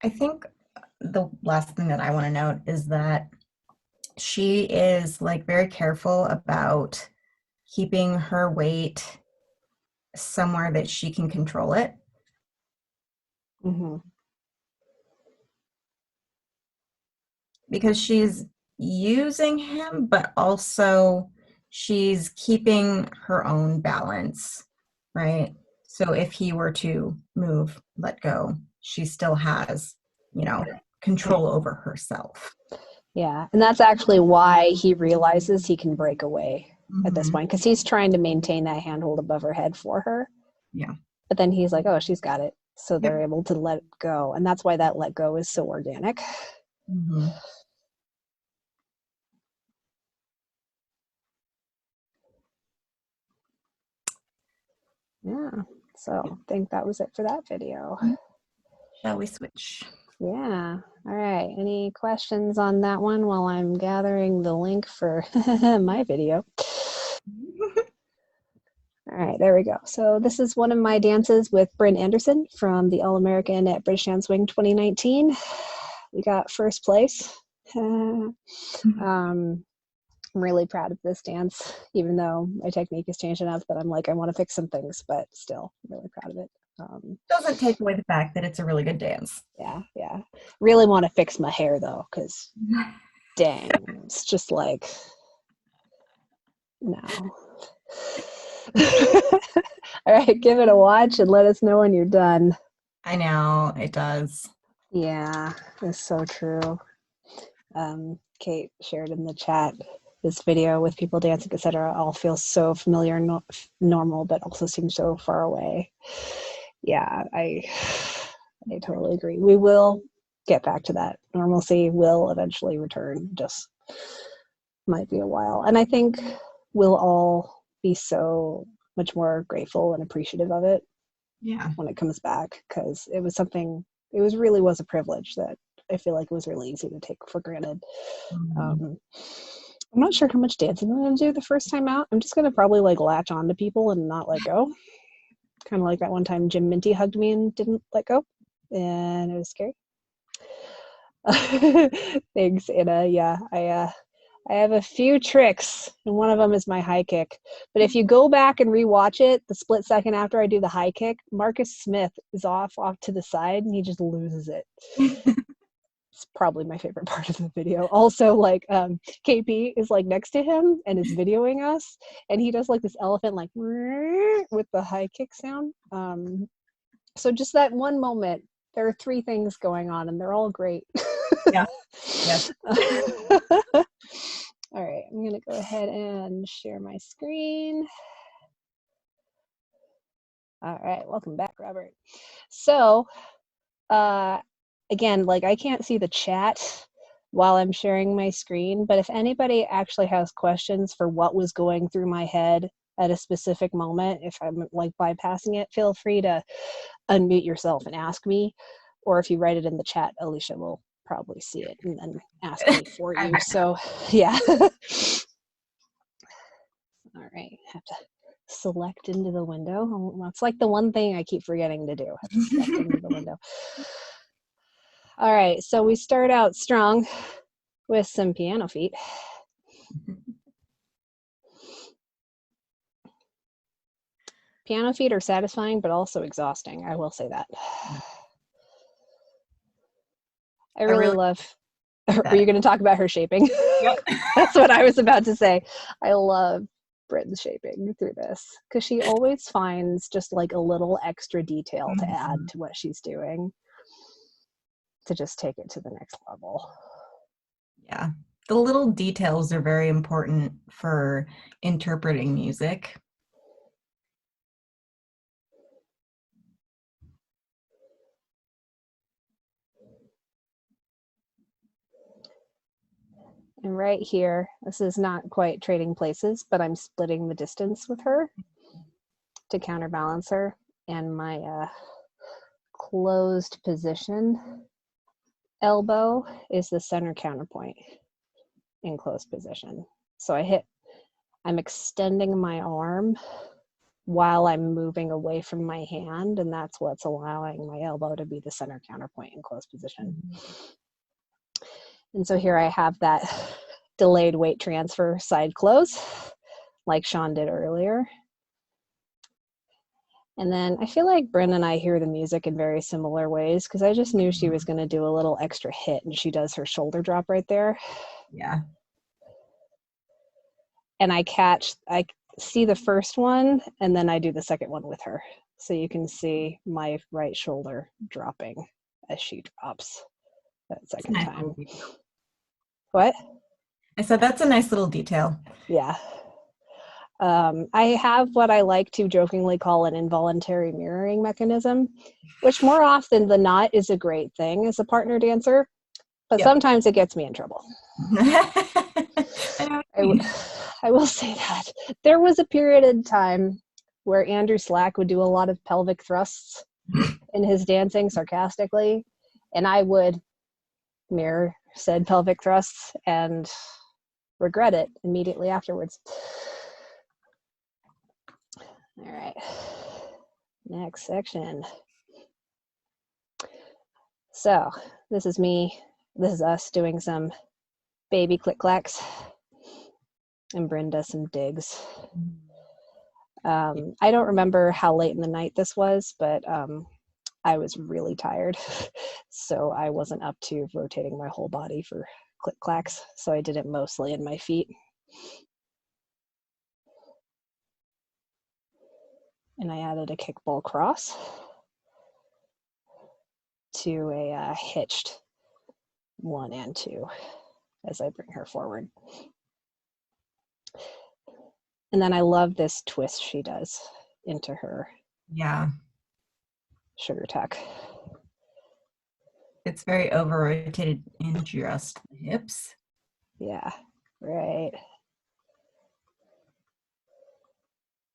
S3: I think the last thing that I want to note is that she is like very careful about keeping her weight somewhere that she can control it.
S1: Mm-hmm.
S3: Because she's using him, but also she's keeping her own balance, right? So if he were to move, let go, she still has, control over herself.
S1: Yeah. And that's actually why he realizes he can break away at this
S3: Mhm.
S1: point, because he's trying to maintain that handhold above her head for her.
S3: Yeah.
S1: But then he's like, oh, she's got it. So they're
S3: Yep.
S1: able to let it go. And that's why that let go is so organic.
S3: Mm-hmm.
S1: Yeah. So I think that was it for that video.
S3: Shall we switch?
S1: Yeah. All right. Any questions on that one while I'm gathering the link for my video? All right, there we go. So this is one of my dances with Bryn Anderson from the All-American at British Hand Swing 2019. We got first place. I'm really proud of this dance, even though my technique has changed enough that I'm like, I want to fix some things, but still really proud of it.
S3: Doesn't take away the fact that it's a really good dance.
S1: Yeah. Really want to fix my hair though, because dang, it's just like, no. All right, give it a watch and let us know when you're done.
S3: I know, it does.
S1: Yeah, it's so true. Kate shared in the chat this video with people dancing, etc. All feels so familiar and normal, but also seems so far away. Yeah, I totally agree. We will get back to that. Normalcy will eventually return. Just might be a while. And I think we'll all be so much more grateful and appreciative of it.
S3: Yeah.
S1: When it comes back, because it was something, really was a privilege that I feel like it was really easy to take for granted.
S3: Mm-hmm.
S1: I'm not sure how much dancing I'm going to do the first time out. I'm just going to probably like latch on to people and not let go. Kind of like that one time Jim Minty hugged me and didn't let go, and it was scary. Thanks, Anna. Yeah, I have a few tricks, and one of them is my high kick. But if you go back and rewatch it, the split second after I do the high kick, Marcus Smith is off to the side, and he just loses it. It's probably my favorite part of the video. Also, like KP is like next to him and is videoing us, and he does like this elephant like with the high kick sound. So just that one moment, there are 3 things going on, and they're all great.
S3: Yeah. Yes.
S1: All right, I'm going to go ahead and share my screen. All right, welcome back, Robert. So, again, like I can't see the chat while I'm sharing my screen, but if anybody actually has questions for what was going through my head at a specific moment, if I'm like bypassing it, feel free to unmute yourself and ask me, or if you write it in the chat, Alicia will probably see it and then ask me for you. So yeah. All right, have to select into the window. Oh, that's like the one thing I keep forgetting to do. I have to select into the window. All right, so we start out strong with some piano feet. Piano feet are satisfying, but also exhausting. I will say that. I really love. Are you going to talk about her shaping?
S3: Yep.
S1: That's what I was about to say. I love Bryn's shaping through this because she always finds just like a little extra detail to add to what she's doing to just take it to the next level.
S3: Yeah. The little details are very important for interpreting music.
S1: And right here, this is not quite trading places, but I'm splitting the distance with her to counterbalance her. And my closed position elbow is the center counterpoint in closed position. So I'm extending my arm while I'm moving away from my hand, and that's what's allowing my elbow to be the center counterpoint in closed position. And so here I have that delayed weight transfer side close, like Sean did earlier. And then I feel like Bryn and I hear the music in very similar ways because I just knew she was going to do a little extra hit, and she does her shoulder drop right there.
S3: Yeah.
S1: And I see the first one, and then I do the second one with her. So you can see my right shoulder dropping as she drops that second time. What?
S3: I said that's a nice little detail.
S1: Yeah. I have what I like to jokingly call an involuntary mirroring mechanism, which more often than not is a great thing as a partner dancer, but sometimes it gets me in trouble. I will say that. There was a period in time where Andrew Slack would do a lot of pelvic thrusts in his dancing sarcastically, and I would mirror said pelvic thrusts and regret it immediately afterwards. All right, next section. So this is us doing some baby click clacks, and Bryn does some digs. I don't remember how late in the night this was, but I was really tired, so I wasn't up to rotating my whole body for click clacks, so I did it mostly in my feet. And I added a kickball cross to a hitched 1 and 2 as I bring her forward. And then I love this twist she does into her sugar tuck.
S3: It's very over-rotated in just the hips.
S1: Yeah, right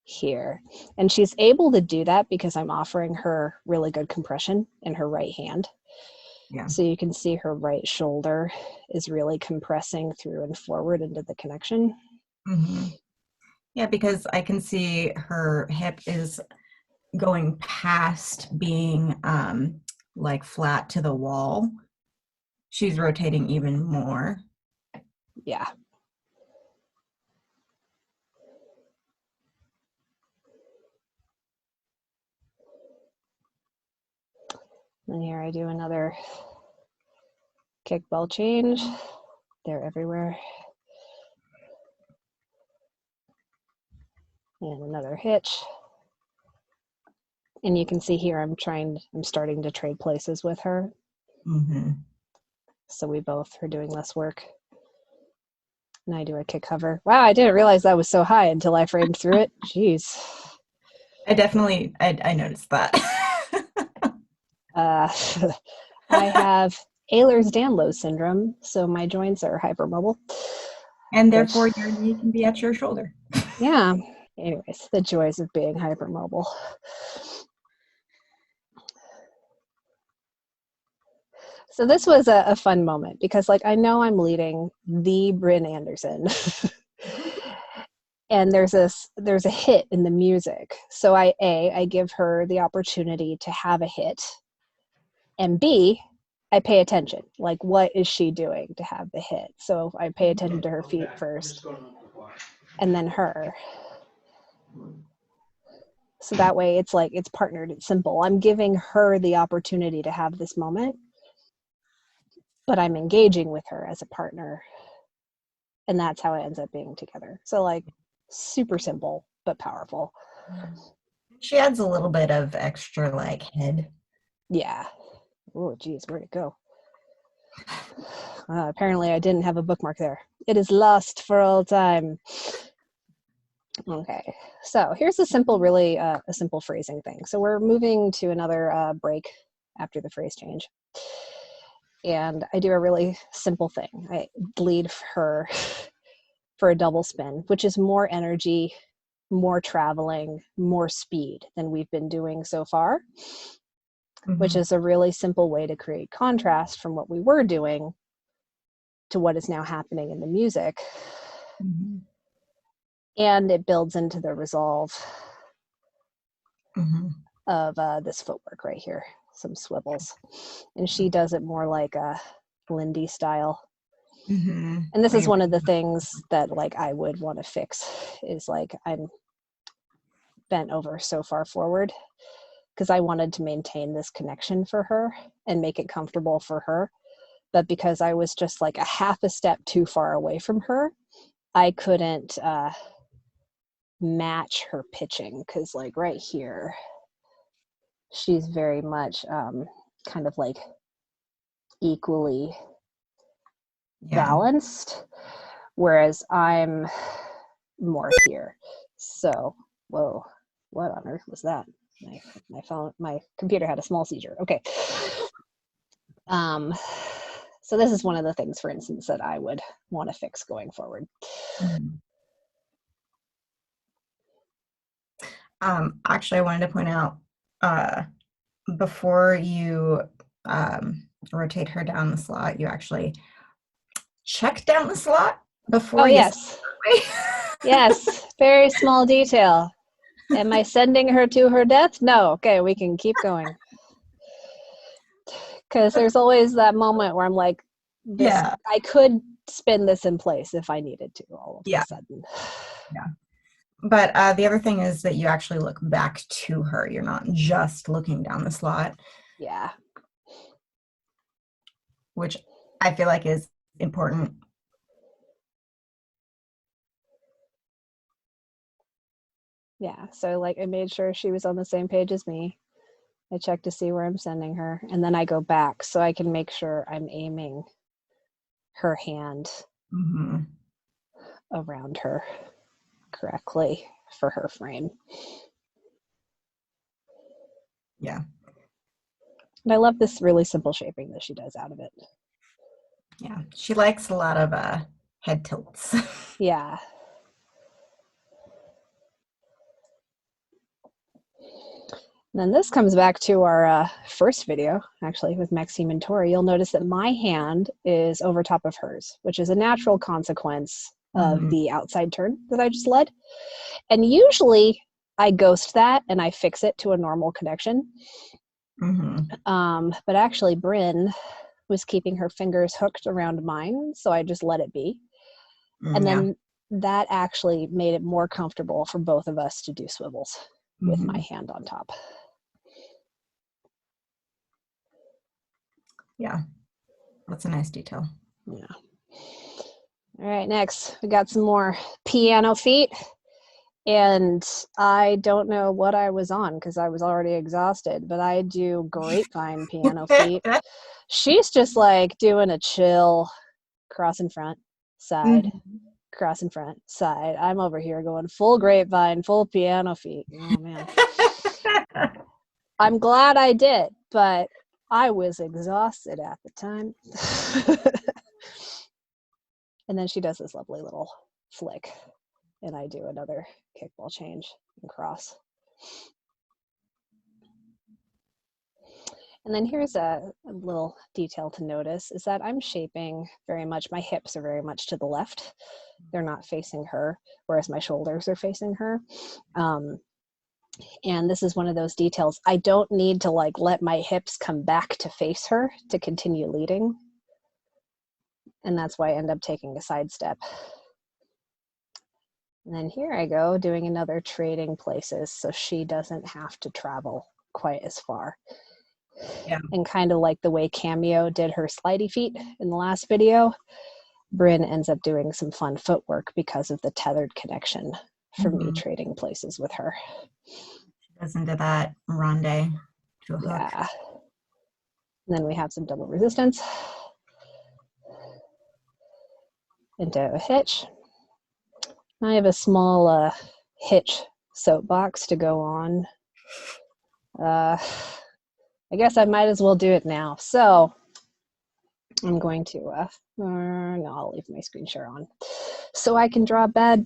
S1: here. And she's able to do that because I'm offering her really good compression in her right hand.
S3: Yeah.
S1: So you can see her right shoulder is really compressing through and forward into the connection.
S3: Mm-hmm. Yeah, because I can see her hip is going past being like flat to the wall. She's rotating even more.
S1: Yeah. And here I do another kickball change. They're everywhere. And another hitch. And you can see here I'm starting to trade places with her.
S3: Mm-hmm.
S1: So we both are doing less work. And I do a kick hover. Wow, I didn't realize that was so high until I framed through it. Jeez.
S3: I noticed that.
S1: I have Ehlers-Danlos syndrome, so my joints are hypermobile.
S3: And therefore your knee can be at your shoulder.
S1: Yeah. Anyways, the joys of being hypermobile. So this was a fun moment because I know I'm leading the Bryn Anderson. and there's a hit in the music. So I give her the opportunity to have a hit, and B, I pay attention. Like, what is she doing to have the hit? So I pay attention to her feet first, and then her. So that way it's like, it's partnered, it's simple. I'm giving her the opportunity to have this moment, but I'm engaging with her as a partner. And that's how it ends up being together. So like, super simple, but powerful.
S3: She adds a little bit of extra like head.
S1: Yeah. Oh, geez, where'd it go? Apparently I didn't have a bookmark there. It is lost for all time. Okay, so here's a simple, really a simple phrasing thing. So we're moving to another break after the phrase change. And I do a really simple thing. I lead her for a double spin, which is more energy, more traveling, more speed than we've been doing so far, which is a really simple way to create contrast from what we were doing to what is now happening in the music. And it builds into the resolve of this footwork right here, some swivels. And she does it more like a Lindy style. And this is one of the things that like I would want to fix, is like I'm bent over so far forward because I wanted to maintain this connection for her and make it comfortable for her. But because I was just like a half a step too far away from her, I couldn't match her pitching, because like right here, she's very much kind of like equally balanced, whereas I'm more here. So, whoa, what on earth was that? My phone, my computer had a small seizure. Okay. So this is one of the things, for instance, that I would want to fix going forward.
S3: Actually, I wanted to point out, before you rotate her down the slot, you actually check down the slot before
S1: yes. Yes, very small detail. Am I sending her to her death? No. Okay, we can keep going. Because there's always that moment where I'm like, I could spin this in place if I needed to all of a sudden.
S3: But the other thing is that you actually look back to her. You're not just looking down the slot.
S1: Yeah.
S3: Which I feel like is important.
S1: Yeah, so like I made sure she was on the same page as me. I check to see where I'm sending her, and then I go back so I can make sure I'm aiming her hand around her correctly for her frame.
S3: Yeah.
S1: And I love this really simple shaping that she does out of it.
S3: Yeah, she likes a lot of head tilts.
S1: Yeah. And then this comes back to our first video, actually, with Maxime and Tori. You'll notice that my hand is over top of hers, which is a natural consequence of the outside turn that I just led. And usually I ghost that and I fix it to a normal connection. But actually Bryn was keeping her fingers hooked around mine, so I just let it be. And then that actually made it more comfortable for both of us to do swivels with my hand on top.
S3: Yeah, that's a nice detail.
S1: Yeah. All right, next we got some more piano feet. And I don't know what I was on because I was already exhausted, but I do grapevine piano feet. She's just like doing a chill cross in front, side, cross in front, side. I'm over here going full grapevine, full piano feet. Oh, man. I'm glad I did, but I was exhausted at the time. And then she does this lovely little flick, and I do another kickball change and cross. And then here's a little detail to notice is that I'm shaping very much, my hips are very much to the left. They're not facing her, whereas my shoulders are facing her. And this is one of those details. I don't need to like let my hips come back to face her to continue leading. And that's why I end up taking a side step. And then here I go doing another trading places so she doesn't have to travel quite as far.
S3: Yeah.
S1: And kind of like the way Cameo did her slidey feet in the last video, Bryn ends up doing some fun footwork because of the tethered connection for me trading places with her.
S3: She goes into that ronde to a hook.
S1: Yeah. And then we have some double resistance into a hitch. I have a small hitch soapbox to go on. I guess I might as well do it now. So I'm going to, no, I'll leave my screen share on so I can draw bad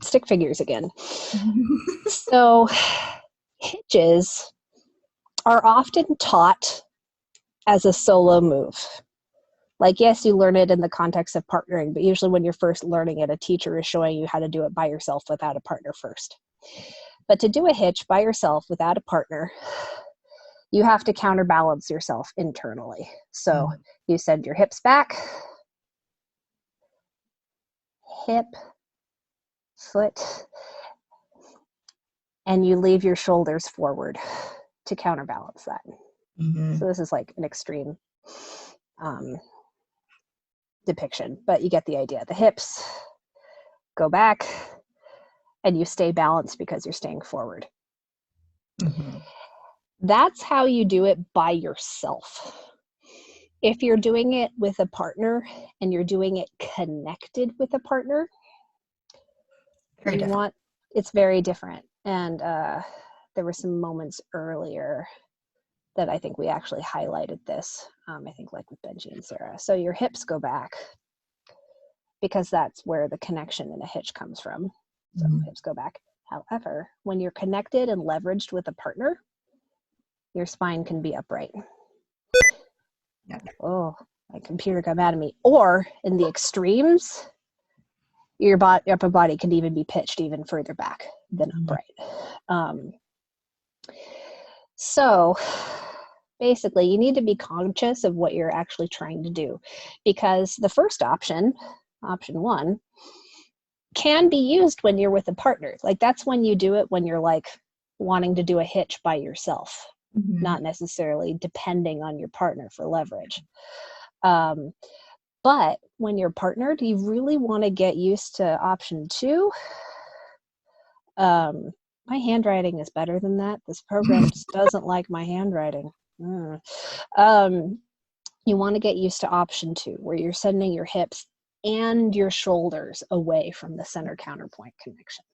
S1: stick figures again. So hitches are often taught as a solo move. Like, yes, you learn it in the context of partnering, but usually when you're first learning it, a teacher is showing you how to do it by yourself without a partner first. But to do a hitch by yourself without a partner, you have to counterbalance yourself internally. So you send your hips back, hip, foot, and you leave your shoulders forward to counterbalance that. So this is like an extreme depiction, but you get the idea. The hips go back and you stay balanced because you're staying forward. That's how you do it by yourself. If you're doing it with a partner and you're doing it connected with a partner, it's very different. And there were some moments earlier that I think we actually highlighted this, I think like with Benji and Sarah. So your hips go back because that's where the connection in a hitch comes from. So hips go back. However, when you're connected and leveraged with a partner, your spine can be upright. Oh, my computer got mad at me. Or in the extremes, your upper body can even be pitched even further back than upright. So basically, you need to be conscious of what you're actually trying to do, because the first option, option one, can be used when you're with a partner. Like that's when you do it when you're like wanting to do a hitch by yourself, not necessarily depending on your partner for leverage. But when you're partnered, you really want to get used to option two. My handwriting is better than that. This program just doesn't like my handwriting. You want to get used to option two, where you're sending your hips and your shoulders away from the center counterpoint connection.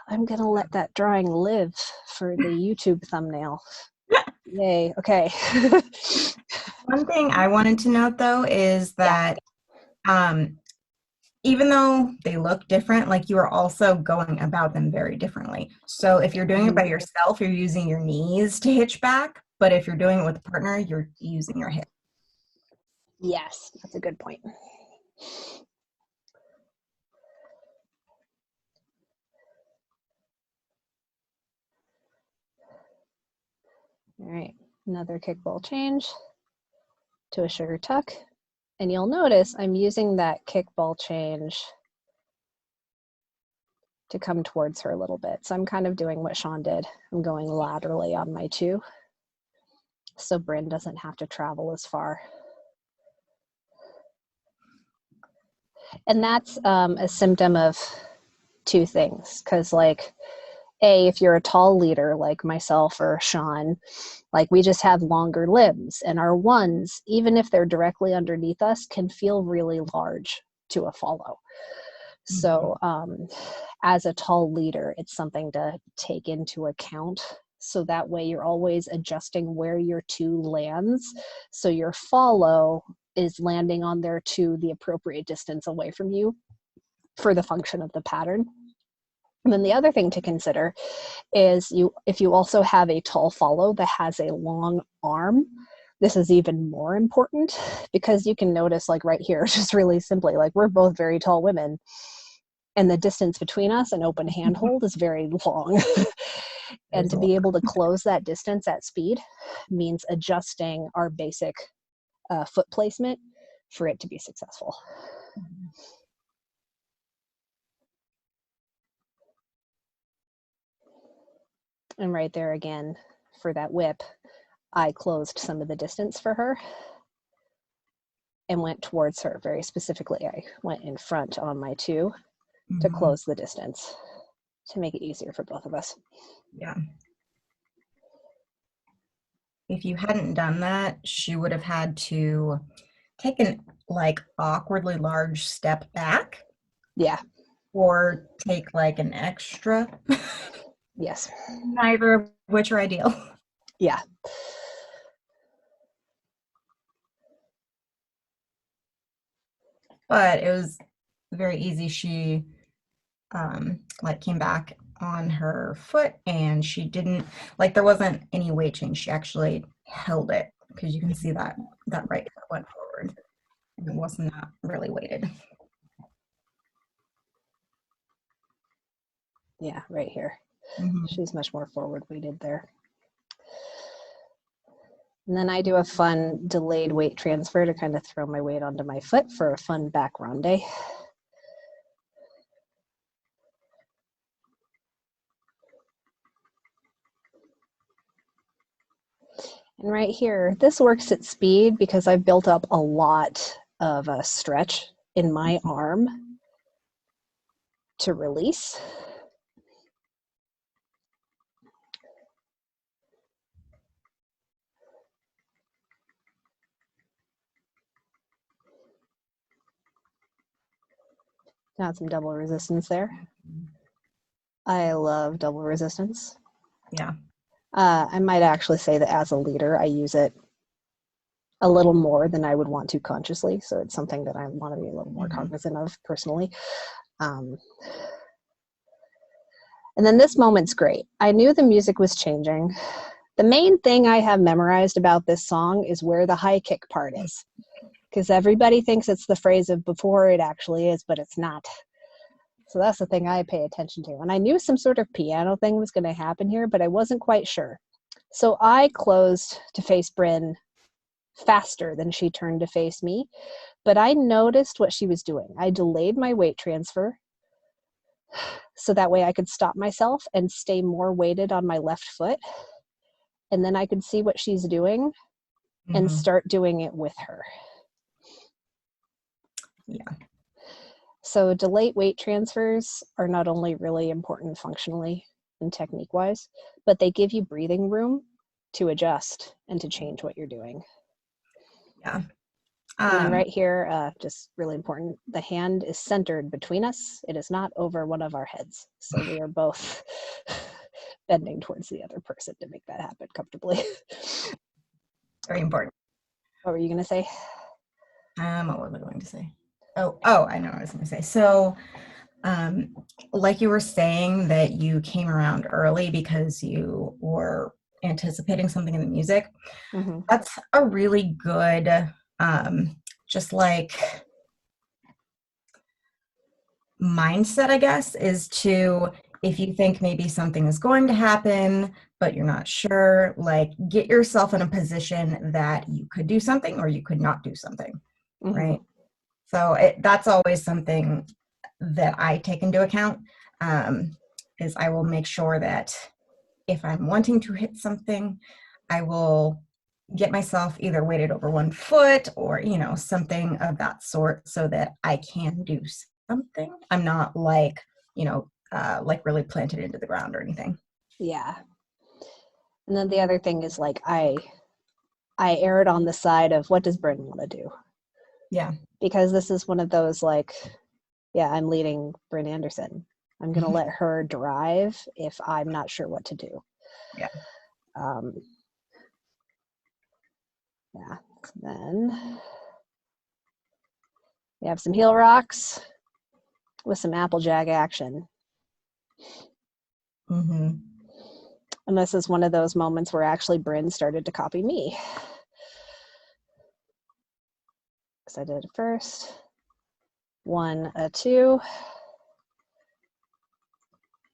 S1: I'm going to let that drawing live for the YouTube thumbnail. Yay. Okay.
S3: One thing I wanted to note though is that even though they look different, like you are also going about them very differently. So if you're doing it by yourself, you're using your knees to hitch back. But if you're doing it with a partner, you're using your hip.
S1: Yes, that's a good point. All right, another kickball change to a sugar tuck. And you'll notice I'm using that kickball change to come towards her a little bit. So I'm kind of doing what Sean did. I'm going laterally on my two, so Bryn doesn't have to travel as far. And that's a symptom of two things, because like, if you're a tall leader like myself or Sean, like we just have longer limbs, and our ones, even if they're directly underneath us, can feel really large to a follow. So as a tall leader, it's something to take into account. So that way you're always adjusting where your two lands. So your follow is landing on their two the appropriate distance away from you for the function of the pattern. And then the other thing to consider is if you also have a tall follow that has a long arm, this is even more important, because you can notice, like right here, just really simply, like we're both very tall women, and the distance between us, an open handhold, is very long. And to be able to close that distance at speed means adjusting our basic foot placement for it to be successful. And right there again, for that whip, I closed some of the distance for her and went towards her very specifically. I went in front on my two to close the distance to make it easier for both of us.
S3: Yeah. If you hadn't done that, she would have had to take an like awkwardly large step back.
S1: Yeah.
S3: Or take like an extra.
S1: Yes.
S3: Neither of which are ideal.
S1: Yeah.
S3: But it was very easy. She like came back on her foot, and she didn't, like, there wasn't any weight change. She actually held it, because you can see that right foot went forward, and it was not really weighted.
S1: Yeah, right here. She's much more forward weighted there. And then I do a fun delayed weight transfer to kind of throw my weight onto my foot for a fun back ronde. And right here, this works at speed because I've built up a lot of a stretch in my arm to release. Got some double resistance there. I love double resistance.
S3: Yeah.
S1: I might actually say that as a leader, I use it a little more than I would want to consciously. So it's something that I want to be a little more cognizant of personally. And then this moment's great. I knew the music was changing. The main thing I have memorized about this song is where the high kick part is, because everybody thinks it's the phrase of before it actually is, but it's not. So that's the thing I pay attention to. And I knew some sort of piano thing was going to happen here, but I wasn't quite sure. So I closed to face Bryn faster than she turned to face me, but I noticed what she was doing. I delayed my weight transfer so that way I could stop myself and stay more weighted on my left foot. And then I could see what she's doing and start doing it with her.
S3: Yeah.
S1: So delayed weight transfers are not only really important functionally and technique-wise, but they give you breathing room to adjust and to change what you're doing.
S3: Yeah.
S1: And then right here, just really important, the hand is centered between us. It is not over one of our heads. So we are both bending towards the other person to make that happen comfortably.
S3: Very important.
S1: What were you going to say?
S3: What was I going to say? Oh, I know what I was going to say. So, like you were saying that you came around early because you were anticipating something in the music. That's a really good, just like mindset, I guess, is to, if you think maybe something is going to happen, but you're not sure, like get yourself in a position that you could do something or you could not do something, right? So that's always something that I take into account, is I will make sure that if I'm wanting to hit something, I will get myself either weighted over one foot or, something of that sort so that I can do something. I'm not like, like really planted into the ground or anything.
S1: Yeah. And then the other thing is like I erred on the side of what does Bryn want to do?
S3: Yeah.
S1: Because this is one of those like, yeah, I'm leading Bryn Anderson. I'm going to let her drive if I'm not sure what to do.
S3: Yeah.
S1: Yeah. Then we have some heel rocks with some Applejack action.
S3: Mm-hmm.
S1: And this is one of those moments where actually Bryn started to copy me. So I did it first. 1, a 2.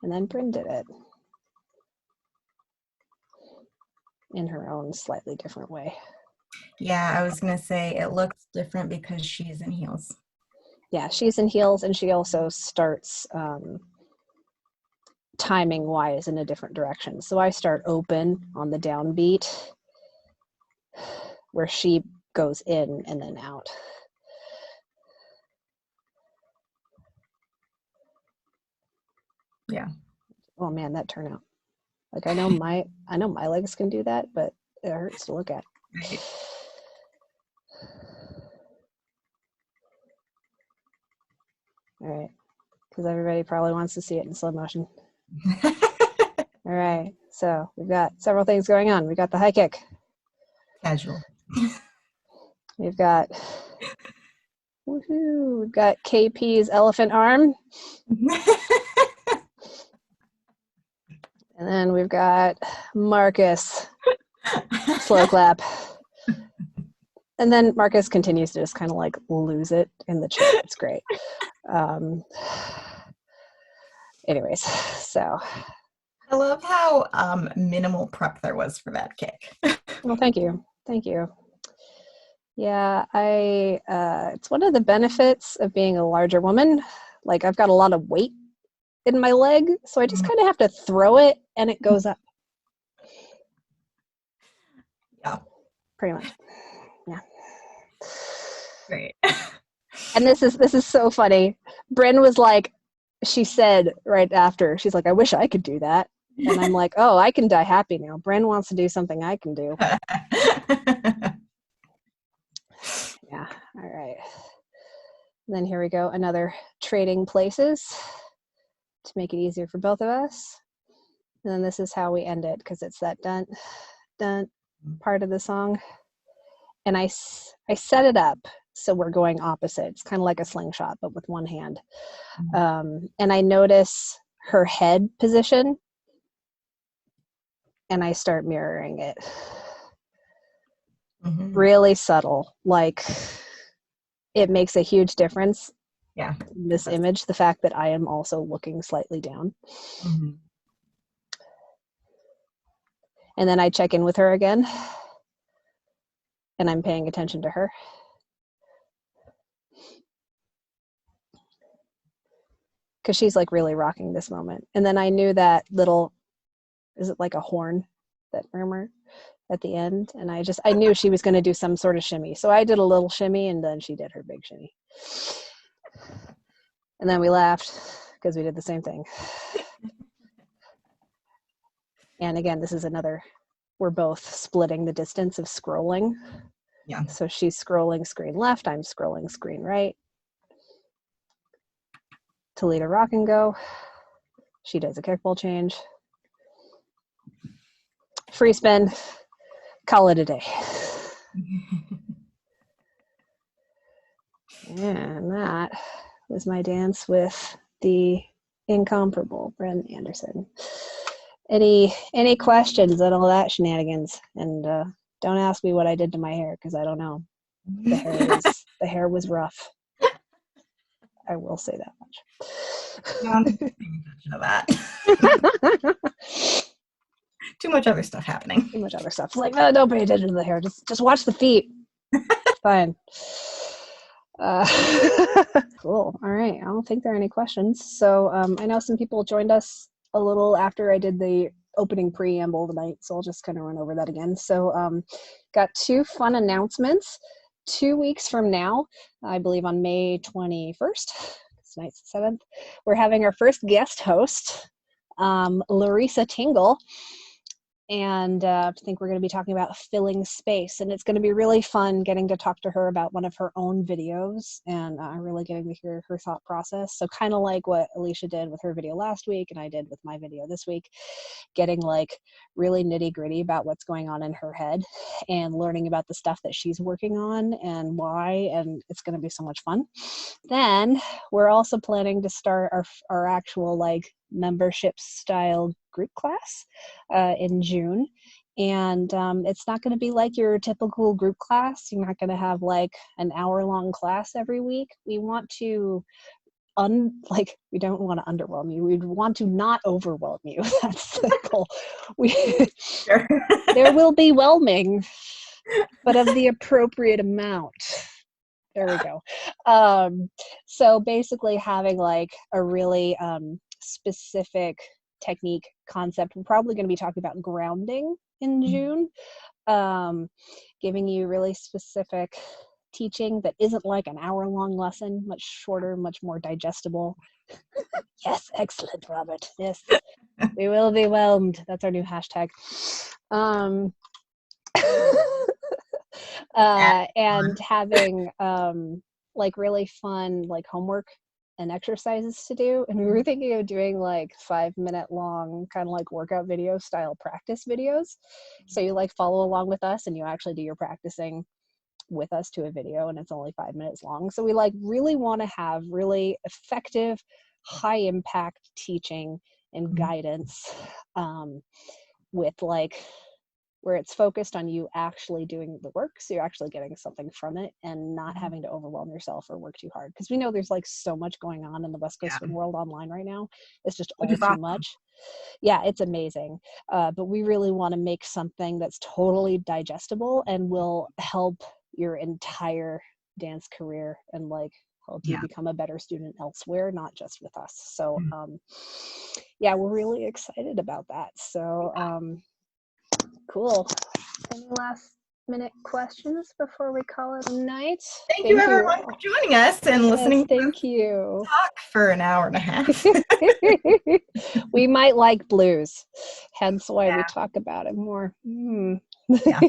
S1: And then Bryn did it in her own slightly different way.
S3: Yeah, I was going to say it looks different because she's in heels.
S1: Yeah, she's in heels, and she also starts timing wise in a different direction. So I start open on the downbeat where she goes in and then out.
S3: Yeah.
S1: Oh man, that turnout. Like I know my legs can do that, but it hurts to look at.
S3: Right.
S1: All right, because everybody probably wants to see it in slow motion. All right, so we've got several things going on. We've got the high kick.
S3: Casual.
S1: We've got, woohoo, we've got KP's elephant arm. And then we've got Marcus, slow clap. And then Marcus continues to just kind of like lose it in the chair. It's great. Anyways, so.
S3: I love how minimal prep there was for that kick.
S1: Well, thank you. Thank you. Yeah, it's one of the benefits of being a larger woman. Like I've got a lot of weight in my leg, so I just kind of have to throw it and it goes up.
S3: Yeah.
S1: Pretty much. Yeah.
S3: Great.
S1: And this is so funny. Bryn was like, she said right after, she's like, I wish I could do that. And I'm like, oh, I can die happy now. Bryn wants to do something I can do. Yeah. All right. And then here we go. Another trading places to make it easier for both of us. And then this is how we end it, because it's that dun, dun part of the song. And I set it up so we're going opposite. It's kind of like a slingshot, but with one hand. And I notice her head position, and I start mirroring it.
S3: Mm-hmm.
S1: Really subtle. Like, it makes a huge difference.
S3: Yeah.
S1: In this image, the fact that I am also looking slightly down.
S3: Mm-hmm.
S1: And then I check in with her again, and I'm paying attention to her. Because she's like really rocking this moment. And then I knew that little, is it like a horn, that murmur at the end? And I knew she was going to do some sort of shimmy. So I did a little shimmy, and then she did her big shimmy. And then we laughed because we did the same thing. And again, this is another, we're both splitting the distance of scrolling.
S3: Yeah.
S1: So she's scrolling screen left, I'm scrolling screen right. Toledo rock and go. She does a kickball change. Free spin. Call it a day. And that was my dance with the incomparable Bryn Anderson. Any questions on all that shenanigans? And don't ask me what I did to my hair, because I don't know. The hair was rough. I will say that much.
S3: Too much other stuff happening.
S1: Too much other stuff. It's like, no, don't pay attention to the hair. Just watch the feet. Fine. Cool. All right. I don't think there are any questions. So I know some people joined us a little after I did the opening preamble tonight, so I'll just kind of run over that again. So got 2 fun announcements. 2 weeks from now, I believe on May 21st, tonight's the 7th, we're having our first guest host, Larissa Tingle. And I think we're going to be talking about filling space, and it's going to be really fun getting to talk to her about one of her own videos and really getting to hear her thought process. So kind of like what Alicia did with her video last week and I did with my video this week, getting like really nitty gritty about what's going on in her head and learning about the stuff that she's working on and why, and it's going to be so much fun. Then we're also planning to start our actual like membership style group class in June, and it's not going to be like your typical group class. You're not going to have like an hour-long class every week. We want to we don't want to underwhelm you. We'd want to not overwhelm you. That's the goal.
S3: Sure.
S1: There will be whelming, but of the appropriate amount. There we go. So basically having like a really specific technique concept. We're probably going to be talking about grounding in June, giving you really specific teaching that isn't like an hour-long lesson, much shorter, much more digestible. Yes, excellent, Robert. Yes, we will be whelmed. That's our new hashtag. And having like really fun like homework and exercises to do, and we were thinking of doing like 5-minute long kind of like workout video style practice videos, so you like follow along with us and you actually do your practicing with us to a video, and it's only 5 minutes long. So we like really want to have really effective, high impact teaching and guidance with like where it's focused on you actually doing the work, so you're actually getting something from it and not having to overwhelm yourself or work too hard, because we know there's like so much going on in the West Coast Swim world online right now. It's just all too much. Yeah, it's amazing, but we really want to make something that's totally digestible and will help your entire dance career and like help you become a better student elsewhere, not just with us. So yeah, we're really excited about that. So cool. Any last minute questions before we call it a night?
S3: Thank you everyone for joining us and listening.
S1: Thank you.
S3: Talk for an hour and a half.
S1: We might like blues, hence why we talk about it more.
S3: Yeah.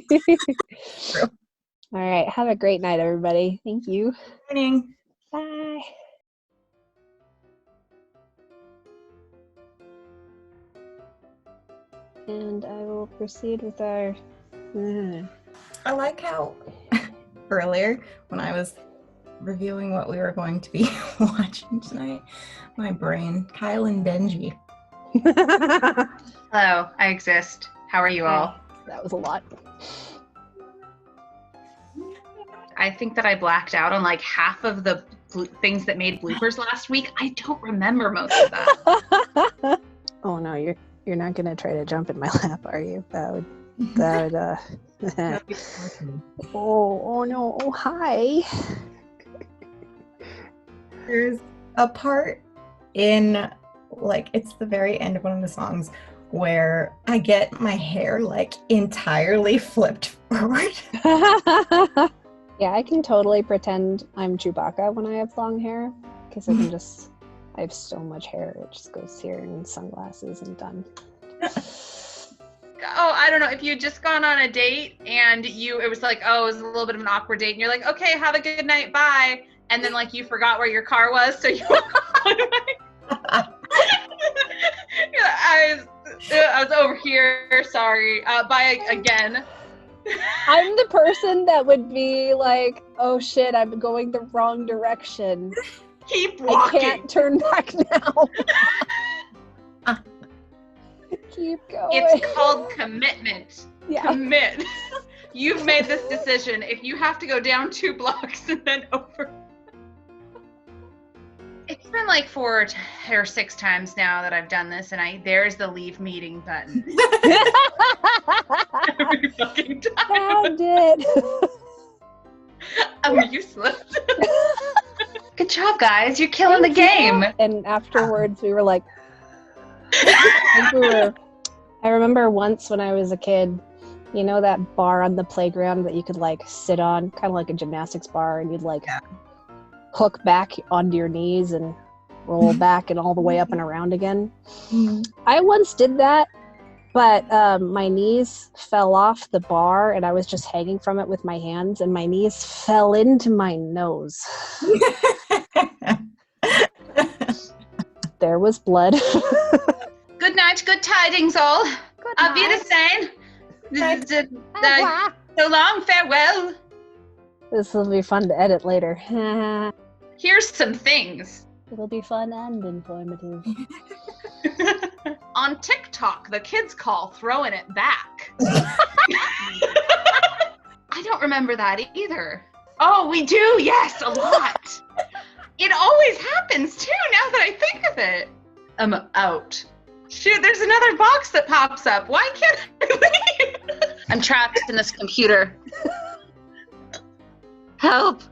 S3: True.
S1: All right. Have a great night, everybody. Thank you.
S3: Good morning.
S1: Bye. And I will proceed with our...
S3: I like how earlier when I was reviewing what we were going to be watching tonight, my brain, Kyle and Benji.
S2: Hello, I exist. How are you all?
S1: That was a lot.
S2: I think that I blacked out on like half of the things that made bloopers last week. I don't remember most of that.
S1: Oh no, you're not gonna try to jump in my lap, are you? That would oh no, oh hi.
S3: There's a part in like it's the very end of one of the songs where I get my hair like entirely flipped forward.
S1: Yeah, I can totally pretend I'm Chewbacca when I have long hair, because I have so much hair, it just goes here and sunglasses and done.
S2: Oh, I don't know. If you had just gone on a date and it was like, oh, it was a little bit of an awkward date, and you're like, okay, have a good night, bye. And then like you forgot where your car was, so you I was over here, sorry. Bye again.
S1: I'm the person that would be like, oh shit, I'm going the wrong direction.
S2: Keep walking.
S1: I can't turn back now. Keep going.
S2: It's called commitment.
S1: Yeah.
S2: Commit. You've made this decision. If you have to go down 2 blocks and then over. It's been like 4 or 6 times now that I've done this, and there's the leave meeting button. Every fucking time.
S1: Found it.
S2: I'm useless. Good job, guys. You're killing the game.
S1: And afterwards, we were like, I remember once when I was a kid, you know that bar on the playground that you could like sit on, kind of like a gymnastics bar, and you'd like hook back onto your knees and roll back and all the way up and around again. I once did that, But my knees fell off the bar, and I was just hanging from it with my hands, and my knees fell into my nose. There was blood.
S2: Good night, good tidings all.
S1: Good
S2: Auf
S1: night.
S2: Wiedersehen. So long, farewell.
S1: This will be fun to edit later.
S2: Here's some things.
S1: It'll be fun and informative.
S2: On TikTok, the kids call throwing it back. I don't remember that either. Oh, we do, yes, a lot. It always happens too, now that I think of it. I'm out. Shoot, there's another box that pops up. Why can't I leave? I'm trapped in this computer. Help.